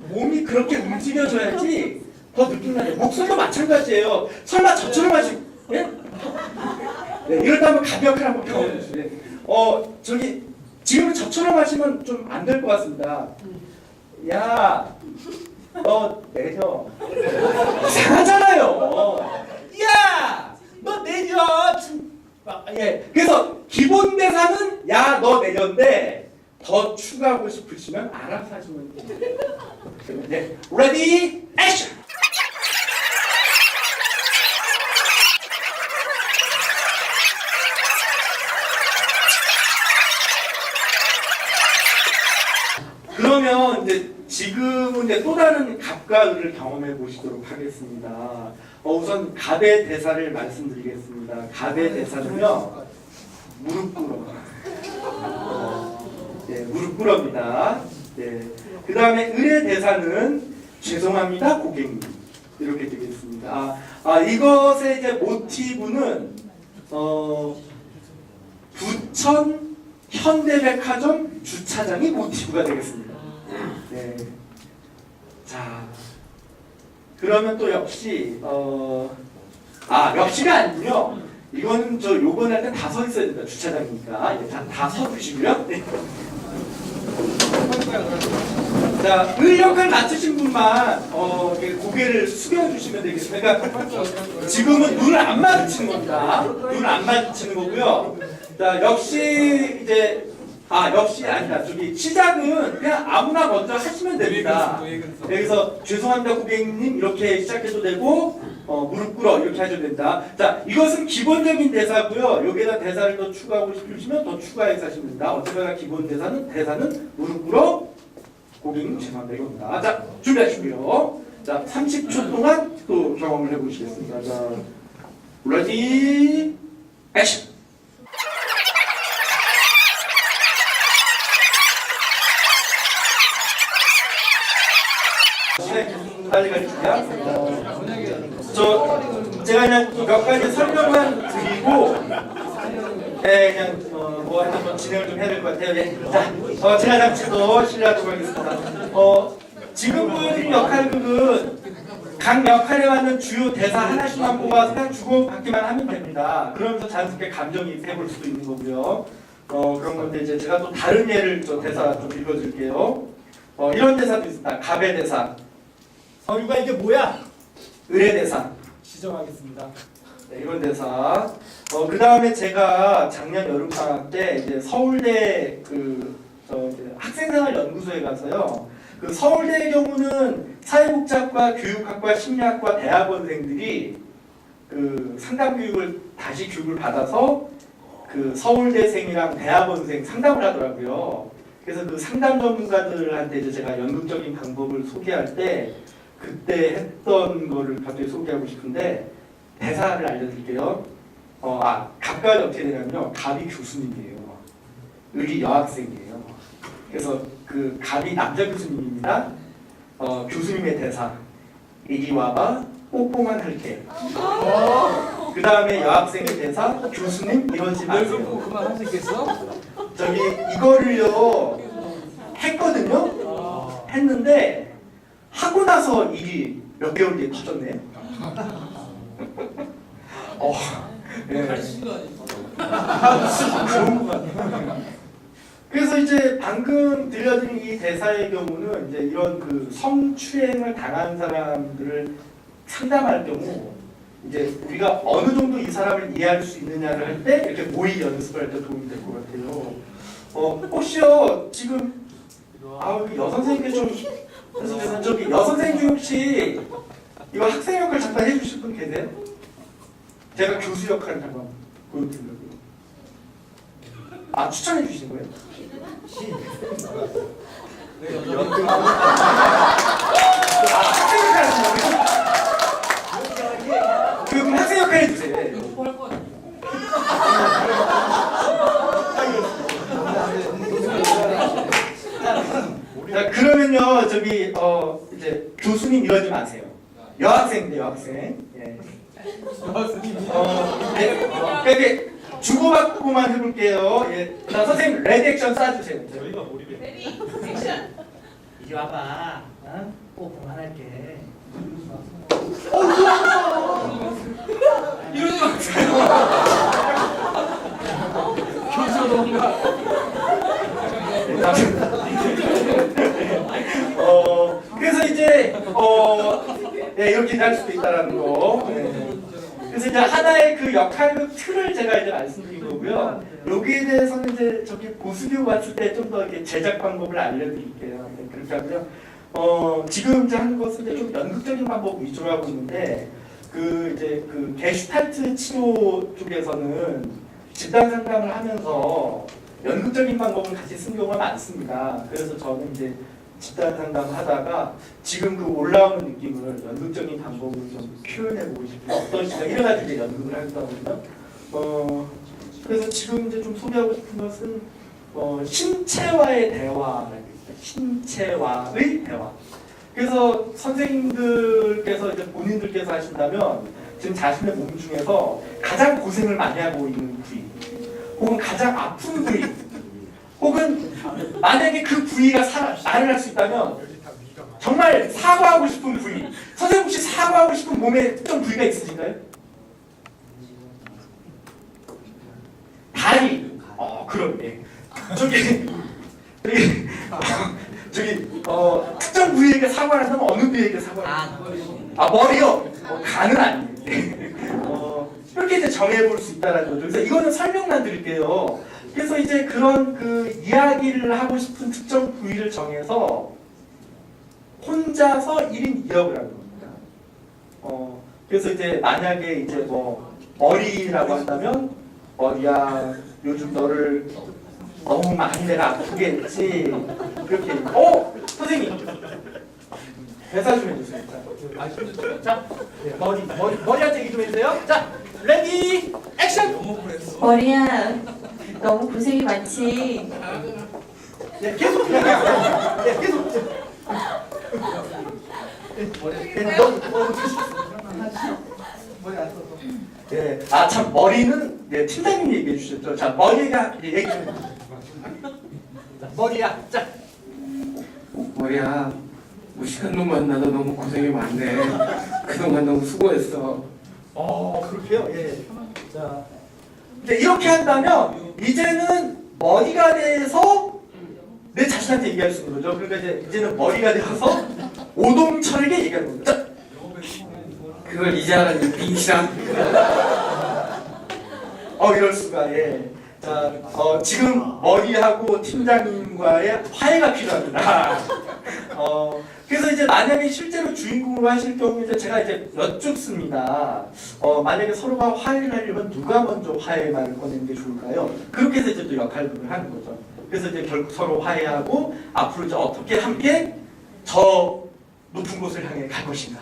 몸이 그렇게 움직여줘야지 더 느낌 나요. 목소리도 마찬가지예요. 설마 저처럼 하시? 예? 네, 이럴 때 한번 갑 역할 한번 펴보세요. 예. 저기 지금은 저처럼 하시면 좀 안 될 것 같습니다. 야, 너 내려. 이상하잖아요. 야, 너 내려. 예. 그래서 기본 대사는 야, 너 내려인데 더 추가하고 싶으시면 알아서 하시면 돼요. 네, 레디 액션. 그러면 이제 지금은 이제 또 다른 갑과 을을 경험해 보시도록 하겠습니다. 우선 갑의 대사를 말씀드리겠습니다. 갑의 대사는요, 무릎 꿇어. 네, 무릎 꿇어입니다. 네. 그 다음에 을의 대사는 죄송합니다, 고객님. 이렇게 되겠습니다. 이것의 이제 모티브는 부천 현대백화점 주차장이 모티브가 되겠습니다. 네. 자, 그러면 또 역시 역시가 아니군요. 이거는 요번 할 때 다 서 있어야 된다. 주차장이니까 이제 다 서주시고요. 네. 자, 을 역할 맡으신 분만 고개를 숙여주시면 되겠습니다. 그러니까 지금은 눈을 안 마주치는 겁니다. 눈을 안 마주치는 거고요. 자, 역시 이제 역시 아니다. 저기 시작은 그냥 아무나 먼저 하시면 됩니다. 여기서 죄송합니다 고객님 이렇게 시작해도 되고 무릎 꿇어 이렇게 하셔도 된다. 자, 이것은 기본적인 대사고요. 여기에다 대사를 더 추가하고 싶으시면 더 추가해서 하시면 됩니다. 어쨌거나 기본 대사는 무릎 꿇어 고객님 죄송합니다 이겁니다. 자, 준비하시고요. 자, 30초 동안 또 경험을 해보시겠습니다. 자, 레디 액션. 네, 빨리 가르칠게요. 제가 그냥 몇 가지 설명만 드리고, 네, 그냥 뭐 한번 진행을 좀 해야 될 것 같아요. 네. 자, 제가 잠시 더 실례하도록 하겠습니다. 지금 보여드린 역할극은 각 역할에 맞는 주요 대사 하나씩만 뽑아서 그냥 주고받기만 하면 됩니다. 그러면서 자연스럽게 감정이입 해볼 수도 있는 거고요. 그런 건데 이제 제가 또 다른 예를 대사 좀 읽어드릴게요. 이런 대사도 있습니다. 갑의 대사. 서유가 이게 뭐야? 을의 대사. 지정하겠습니다. 네, 이런 대사. 그 다음에 제가 작년 여름방학 때 이제 서울대 이제 학생생활 연구소에 가서요. 그 서울대의 경우는 사회복지학과, 교육학과, 심리학과 대학원생들이 그 상담 교육을 다시 교육을 받아서 그 서울대생이랑 대학원생 상담을 하더라고요. 그래서 그 상담 전문가들한테 이제 제가 연극적인 방법을 소개할 때 그때 했던 거를 갑자기 소개하고 싶은데 대사를 알려드릴게요. 갑과 어떻게 되냐면요. 갑이 교수님이에요. 을이 여학생이에요. 그래서 그 갑이 남자 교수님입니다. 교수님의 대사. 이리 와봐. 뽀뽀만 할게. 그 다음에 여학생의 대사. 교수님 이러지 마세요.
그만 할 수 있겠어?
저기 이거를요 했거든요. 했는데 하고 나서 일이 몇 개월 뒤에 터졌네요. 네. 그런 것 같아요. 그래서 이제 방금 들려드린 이 대사의 경우는 이제 이런 그 성추행을 당한 사람들을 상담할 경우 이제 우리가 어느 정도 이 사람을 이해할 수 있느냐를 할 때 이렇게 모의 연습을 할 때 도움이 될 것 같아요. 혹시요 지금 여선생님께 좀 저기 여선생님 중 혹시 이거 학생 역할 잠깐 해주실 분 계세요? 제가 교수 역할을 잠깐 보여드리려고요. 추천해 주신 거예요? 학생 역할 하시는 거예요? 그럼 학생 역할 해주세요. 자, 그러면요 저기 이제 교수님 이러지 마세요. 여학생인데 여학생. 예. 이렇게 주고받고만 해볼게요. 예. 자, 선생님 레드 액션 쏴주세요.
저희가 몰입해.
레디 액션.
이리 와봐. 꼭 그만할게.
이러지 마세요. 교수가 뭔가.
그래서 이제 네, 이렇게 할 수도 있다라는 거. 네. 그래서 이제 하나의 그 역할극 틀을 제가 이제 말씀드린 거고요. 여기에 대해서는 이제 저기 보수교 왔을 때 좀 더 이렇게 제작 방법을 알려드릴게요. 네, 그렇게 하고요. 지금 이제 하는 것은 이제 좀 연극적인 방법 위주로 하고 있는데 이제 그 게슈탈트 치료 쪽에서는 집단 상담을 하면서 연극적인 방법을 같이 쓴 경우가 많습니다. 그래서 저는 이제 집단 상담을 하다가 지금 그 올라오는 느낌을 연극적인 방법으로 좀 표현해보고 싶어요. 어떠시죠? 이래가지고 이제 연극을 하기도 하거든요. 그래서 지금 이제 좀 소개하고 싶은 것은 신체와의 대화라고 있어요. 신체와의 대화. 그래서 선생님들께서 이제 본인들께서 하신다면 지금 자신의 몸 중에서 가장 고생을 많이 하고 있는 부위, 혹은 가장 아픈 부위, 혹은 만약에 그 부위가 말을 할 수 있다면 정말 사과하고 싶은 부위. 선생님 혹시 사과하고 싶은 몸에 특정 부위가 있으신가요? 다리. 그럼 예. 저기 특정 부위에게 사과를 한다면 어느 부위에게 사과를 한다면? 머리요. 간은 아니에요. 이렇게 이제 정해볼 수 있다는 거죠. 그래서 이거는 설명만 드릴게요. 그래서 이제 그런 그 이야기를 하고 싶은 특정 부위를 정해서 혼자서 1인 2역을 하는 겁니다. 그래서 이제 만약에 이제 뭐 머리라고 한다면 머리야 요즘 너를 너무 많이 내가 아프게 했지. 그렇게 선생님 대사 좀 해주세요. 자, 머리한테 얘기 좀 해주세요. 자. 레디 액션.
머리야, 너무 고생이 많지.
네, 계속 그냥 네, 계속. 네, 너무 머리 안 써서. 네, 아 참 머리는 네, 팀장님이 얘기해 주셨죠. 자 머리가 얘기 좀 해주세요. 머리야, 자.
머리야, 무식한 놈 만나서 너무 고생이 많네. 그동안 너무 수고했어.
그렇게요. 예. 자, 이제 이렇게 한다면 이제는 머리가 돼서 내 자신한테 얘기할 수 있는 거죠. 그러니까 이제는 머리가 되어서 오동철에게 얘기하는 거죠. 자,
그걸 이제 알았니, 빙시랑?
이럴 수가. 예. 자, 지금 머리하고 팀장님과의 화해가 필요합니다. 그래서 이제 만약에 실제로 주인공으로 하실 경우에 이제 제가 이제 여쭙습니다. 만약에 서로가 화해를 하려면 누가 먼저 화해 말을 꺼내는 게 좋을까요? 그렇게 해서 이제 또 역할들을 하는 거죠. 그래서 이제 결국 서로 화해하고 앞으로 이제 어떻게 함께 저 높은 곳을 향해 갈 것인가.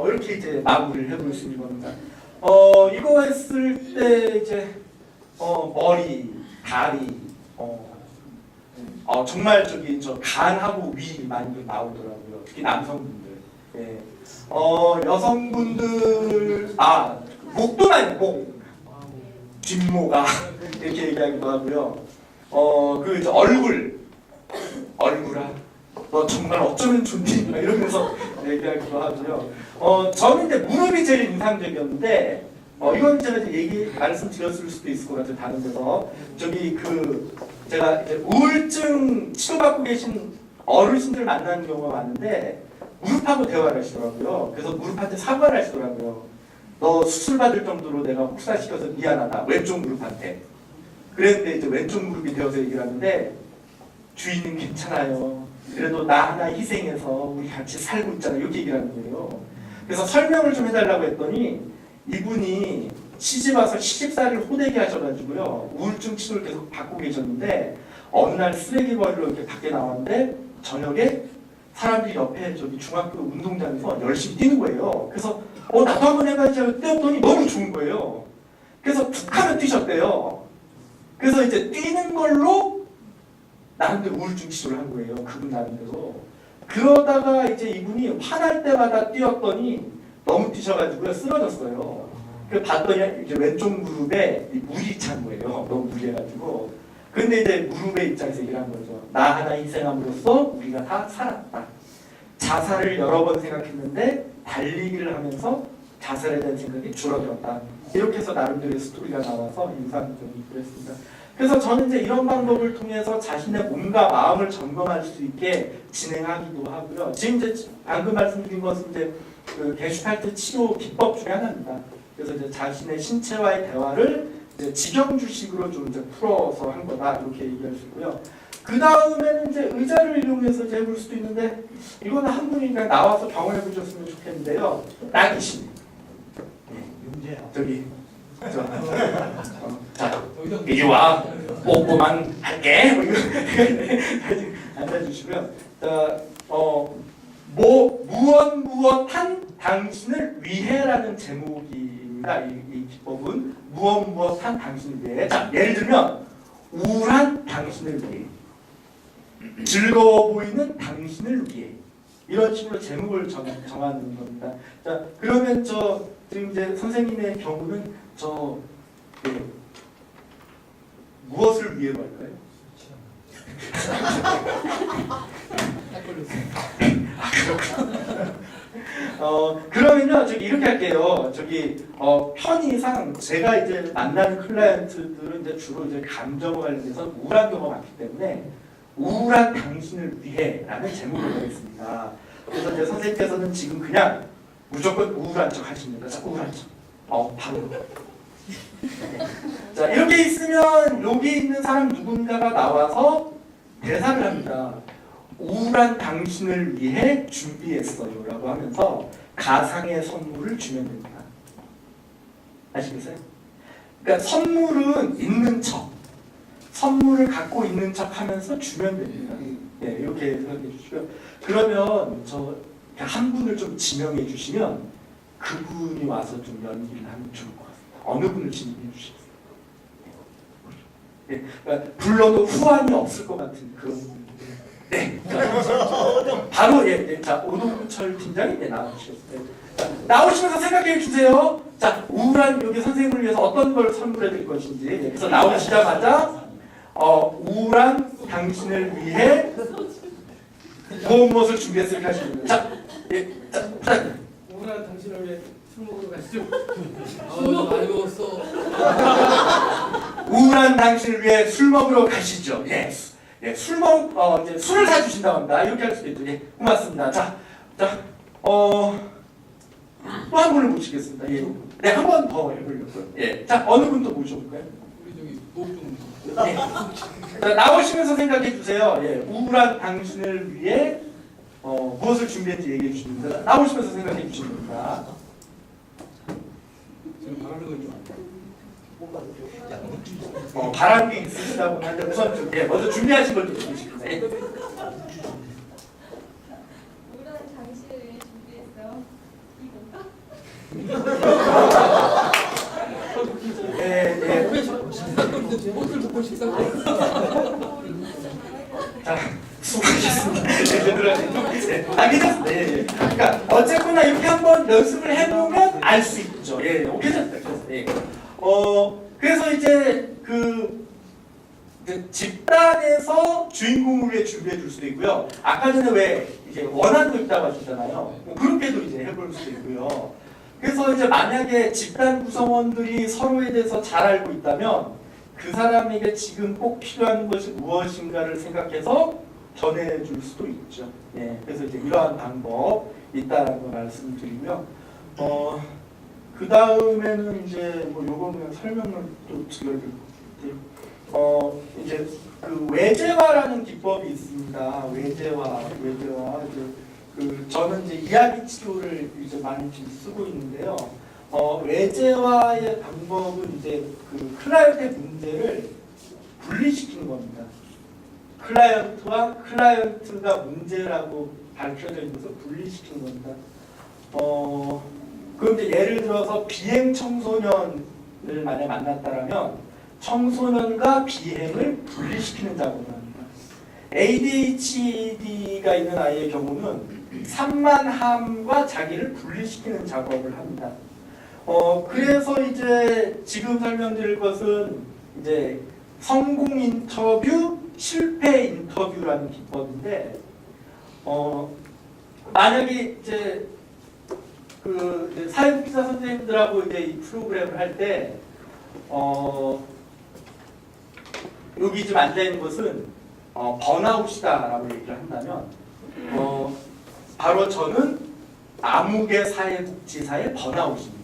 이렇게 이제 마무리를 해볼 수 있는 겁니다. 이거 했을 때 이제 머리, 다리, 정말 저 간하고 위 많이 나오더라고요. 특히 남성분들. 예. 여성분들 목도 많이 목, 뒷모가 이렇게 얘기하기도 하고요. 그 얼굴아, 너 정말 어쩌면 좋니? 이러면서 얘기하기도 하고요. 저는 이제 무릎이 제일 인상적이었는데. 이건 제가 이제 말씀드렸을 수도 있을 것 같아요. 다른 데서 제가 이제 우울증 치료받고 계신 어르신들 만나는 경우가 많은데 무릎하고 대화를 하시더라고요. 그래서 무릎한테 사과를 하시더라고요. 너 수술 받을 정도로 내가 혹사시켜서 미안하다. 왼쪽 무릎한테. 그랬는데 이제 왼쪽 무릎이 되어서 얘기를 하는데 주인은 괜찮아요. 그래도 나 하나 희생해서 우리 같이 살고 있잖아. 이렇게 얘기를 하는 거예요. 그래서 설명을 좀 해달라고 했더니 이분이 시집와서 시집살이를 호되게 하셔가지고요. 우울증 치료를 계속 받고 계셨는데 어느 날 쓰레기 버리러 이렇게 밖에 나왔는데 저녁에 사람들이 옆에 저기 중학교 운동장에서 열심히 뛰는 거예요. 그래서 나도 한번 해봐야지 하고 뛰었더니 너무 좋은 거예요. 그래서 툭 하면 뛰셨대요. 그래서 이제 뛰는 걸로 나름대로 우울증 치료를 한 거예요. 그분 나름대로. 그러다가 이제 이분이 화날 때마다 뛰었더니 너무 뛰셔가지고 쓰러졌어요. 그 봤더니 이제 왼쪽 무릎에 물이 찬 거예요. 너무 무리해가지고. 근데 이제 무릎의 입장에서 얘기를 한 거죠. 나 하나 희생함으로써 우리가 다 살았다. 자살을 여러 번 생각했는데 달리기를 하면서 자살에 대한 생각이 줄어들었다. 이렇게 해서 나름대로의 스토리가 나와서 인상적이 그랬습니다. 그래서 저는 이제 이런 방법을 통해서 자신의 몸과 마음을 점검할 수 있게 진행하기도 하고요. 지금 이제 방금 말씀드린 것은 이제 그 게슈탈트 치료 기법 중에 하나입니다. 그래서 이제 자신의 신체와의 대화를 이제 직영주식으로 좀 이제 풀어서 한 거다 이렇게 얘기할 수 있고요. 그 다음에는 이제 의자를 이용해서 이제 해볼 수도 있는데 이거는 한 분이 그냥 나와서 경험해 보셨으면 좋겠는데요. 나기신. 저기 자 이리 와 뽀뽀만 할게. 앉아주시고요. 자 무엇한 당신을 위해라는 제목입니다. 이 기법은 무엇한 당신을 위해. 자, 예를 들면 우울한 당신을 위해, 즐거워 보이는 당신을 위해 이런 식으로 제목을 정하는 겁니다. 자, 그러면 지금 이제 선생님의 경우는 무엇을 위해로 할까요? 그러면요, 이렇게 할게요. 편의상 제가 이제 만나는 클라이언트들은 이제 주로 이제 감정과 관련해서 우울한 경우가 많기 때문에 우울한 당신을 위해라는 제목을 하겠습니다. 그래서 이제 선생님께서는 지금 그냥 무조건 우울한 척 하십니다. 자, 우울한 척. 바로. 자, 이렇게 있으면 여기 있는 사람 누군가가 나와서 대사를 합니다. 우울한 당신을 위해 준비했어요 라고 하면서 가상의 선물을 주면 됩니다. 아시겠어요? 그러니까 선물은 있는 척, 선물을 갖고 있는 척 하면서 주면 됩니다. 네, 이렇게 생각해 주시고요. 그러면 한 분을 좀 지명해 주시면 그분이 와서 좀 연기를 하면 좋을 것 같습니다.
어느 분을 진입해 주시겠어요? 예, 그러니까 불러도 후환이 없을 것 같은 그런 분들. 네, 바로 자 오동철 팀장이 나와주셨어요. 나오시면서 생각해 주세요. 자, 우울한 여기 선생님을 위해서 어떤 걸 선물해 드릴 것인지. 그래서 나오시자마자 우울한 당신을 위해 무엇을 준비했을까 하시는 거예요. 자, 자,
우울한 당신을 위해 술 먹으러 가시죠. 나 많이 먹었어.
우울한 당신을 위해 술 먹으러 가시죠. 예, 이제 술을 사주신다고 합니다. 이렇게 할 수도 있죠. 예, 고맙습니다. 자, 또 한 분을 모시겠습니다. 예, 네, 한 번 더 해보려고요. 예, 자, 어느 분 또 모셔볼까요?
우리 저기 노종.
네. 자, 나오시면서 생각해 주세요. 예, 우울한 당신을 위해 무엇을 준비했는지 얘기해 주십니다. 나오시면서 생각해 주시면 됩니다.
지금 바라는 거 있죠.
바람 게 있으시다고 하는데 우선 먼저 준비하신 걸 좀 보시겠습니다. 예.
우울한 당신을 위해 준비했어요. 이건가?
옷을 벗고 식사.
자, 수고하셨습니다. 괜찮습니다. 예. 그러니까 어쨌거나 이렇게 한번 연습을 해보면 알 수 있죠. 예, 괜찮습니다. 예. 그래서 이제 집단에서 주인공을 위해 준비해 줄 수도 있고요. 아까 전에 왜 이제 원한도 있다고 하셨잖아요. 그렇게도 이제 해볼 수도 있고요. 그래서 이제 만약에 집단 구성원들이 서로에 대해서 잘 알고 있다면 그 사람에게 지금 꼭 필요한 것이 무엇인가를 생각해서 전해줄 수도 있죠. 예, 그래서 이제 이러한 방법 있다라는 걸 말씀드리고요. 그 다음에는 이제 뭐 요거 그냥 설명을 또 드려야 될 것 같아요. 이제 그 외재화라는 기법이 있습니다. 외재화 이제 저는 이제 이야기 치료를 이제 많이 지금 쓰고 있는데요. 외재화의 방법은 이제 그 클라이언트의 문제를 분리시키는 겁니다. 클라이언트와 클라이언트가 문제라고 밝혀져 있는 것을 분리시키는 겁니다. 그럼 이제 예를 들어서 비행 청소년을 만약 만났다라면 청소년과 비행을 분리시키는 작업을 합니다. ADHD가 있는 아이의 경우는 산만함과 자기를 분리시키는 작업을 합니다. 그래서 이제 지금 설명드릴 것은 이제 성공 인터뷰, 실패 인터뷰라는 기법인데, 만약에 이제 그 사회복지사 선생님들하고 이제 이 프로그램을 할 때, 여기 지금 앉아 있는 것은 번아웃이다라고 얘기를 한다면, 바로 저는 암흑의 사회복지사의 번아웃입니다.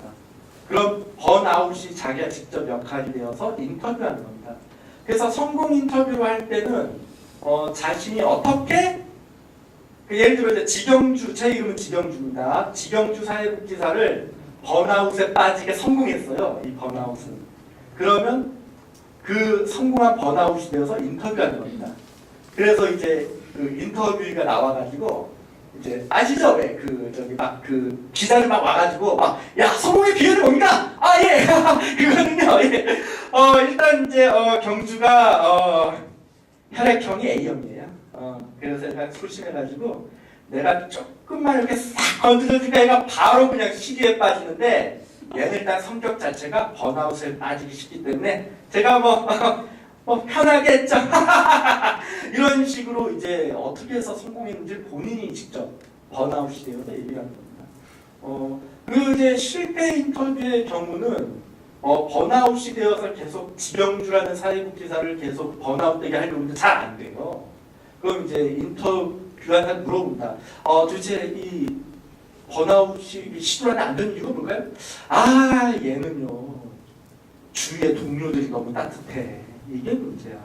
그럼 번아웃이 자기가 직접 역할이 되어서 인터뷰하는 겁니다. 그래서 성공 인터뷰를 할 때는 자신이 어떻게 예를 들어 이제 지경주, 제 이름은 지경주입니다. 지경주 사회복지사를 번아웃에 빠지게 성공했어요. 이 번아웃은. 그러면 그 성공한 번아웃이 되어서 인터뷰하는 겁니다. 그래서 이제 그 인터뷰가 나와가지고 이제 아시죠? 왜 저기 막 기자들 막 와가지고 야 성공의 비결이 뭡니까? 아 예 그거는요. 예. 일단 이제 경주가 혈액형이 A형이에요. 그래서 내가 소심해가지고 내가 조금만 이렇게 싹 건드려주니까 얘가 바로 그냥 시기에 빠지는데 얘는 일단 성격 자체가 번아웃에 빠지기 쉽기 때문에 제가 뭐 편하게 했죠. 이런 식으로 이제 어떻게 해서 성공했는지 본인이 직접 번아웃이 되어서 얘기하는 겁니다. 그리고 이제 실패 인터뷰의 경우는 번아웃이 되어서 계속 지경주라는 사회복지사를 계속 번아웃되게 하려고 잘 안 돼요. 그럼 이제 인터뷰한테 물어봅니다. 도대체 이 번아웃이 시도하는 안 되는 이유가 뭘까요? 얘는요 주위의 동료들이 너무 따뜻해. 이게 문제야.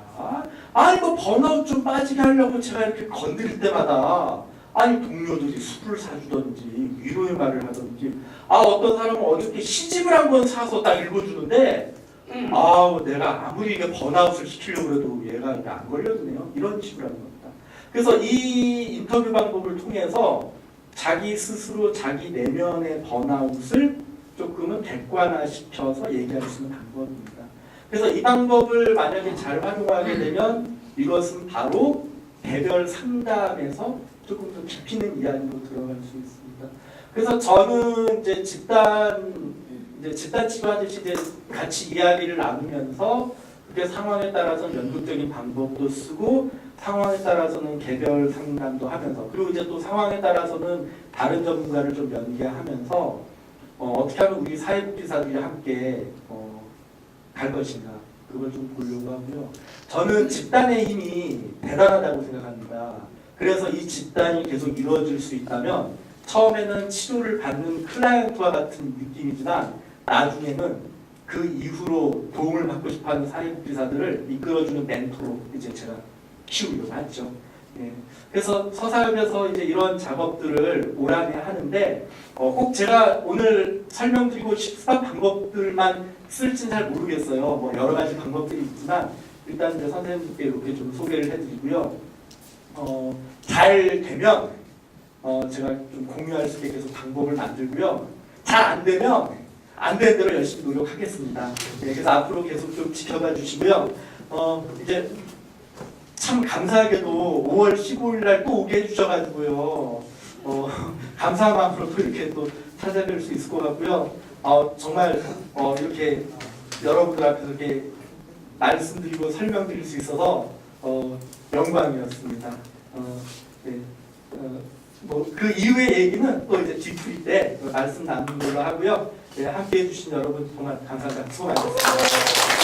이거 번아웃 좀 빠지게 하려고 제가 이렇게 건드릴 때마다 동료들이 술을 사주던지 위로의 말을 하던지 어떤 사람은 어저께 시집을 한번 사서 딱 읽어주는데 내가 아무리 이게 번아웃을 시키려고 해도 얘가 이게 안 걸려드네요. 이런 식으로 하는 겁니다. 그래서 이 인터뷰 방법을 통해서 자기 스스로 자기 내면의 번아웃을 좀 조금은 객관화시켜서 얘기할 수 있는 방법입니다. 그래서 이 방법을 만약에 잘 활용하게 되면 이것은 바로 개별 상담에서 조금 더 깊이 있는 이야기로 들어갈 수 있습니다. 그래서 저는 이제 집단 치료하듯이 이제 같이 이야기를 나누면서 그게 상황에 따라서는 연극적인 방법도 쓰고 상황에 따라서는 개별 상담도 하면서 그리고 이제 또 상황에 따라서는 다른 전문가를 좀 연계하면서 어떻게 하면 우리 사회복지사들이 함께 갈 것인가 그걸 좀 보려고 하고요. 저는 집단의 힘이 대단하다고 생각합니다. 그래서 이 집단이 계속 이루어질 수 있다면 처음에는 치료를 받는 클라이언트와 같은 느낌이지만 나중에는 그 이후로 도움을 받고 싶어하는 사회복지사들을 이끌어주는 멘토로 이제 제가 키우려고 하죠. 예. 그래서 서사협에서 이제 이런 작업들을 올 한해 하는데 꼭 제가 오늘 설명드리고 싶은 방법들만 쓸지는 잘 모르겠어요. 뭐 여러 가지 방법들이 있지만 일단 이제 선생님께 이렇게 좀 소개를 해드리고요. 잘 되면 제가 좀 공유할 수 있게 계속 방법을 만들고요. 잘 안 되면 안 되는 대로 열심히 노력하겠습니다. 네, 그래서 앞으로 계속 좀 지켜봐 주시고요. 이제 참 감사하게도 5월 15일 날 또 오게 해주셔가지고요. 감사한 마음으로 또 이렇게 또 찾아뵐 수 있을 것 같고요. 정말 이렇게 여러분들 앞에서 이렇게 말씀드리고 설명드릴 수 있어서 영광이었습니다. 네, 뭐 그 이후의 얘기는 또 이제 뒤풀이 때 말씀 나누는 걸로 하고요. 네, 함께해 주신 여러분 정말 감사합니다. 수고 많으셨습니다.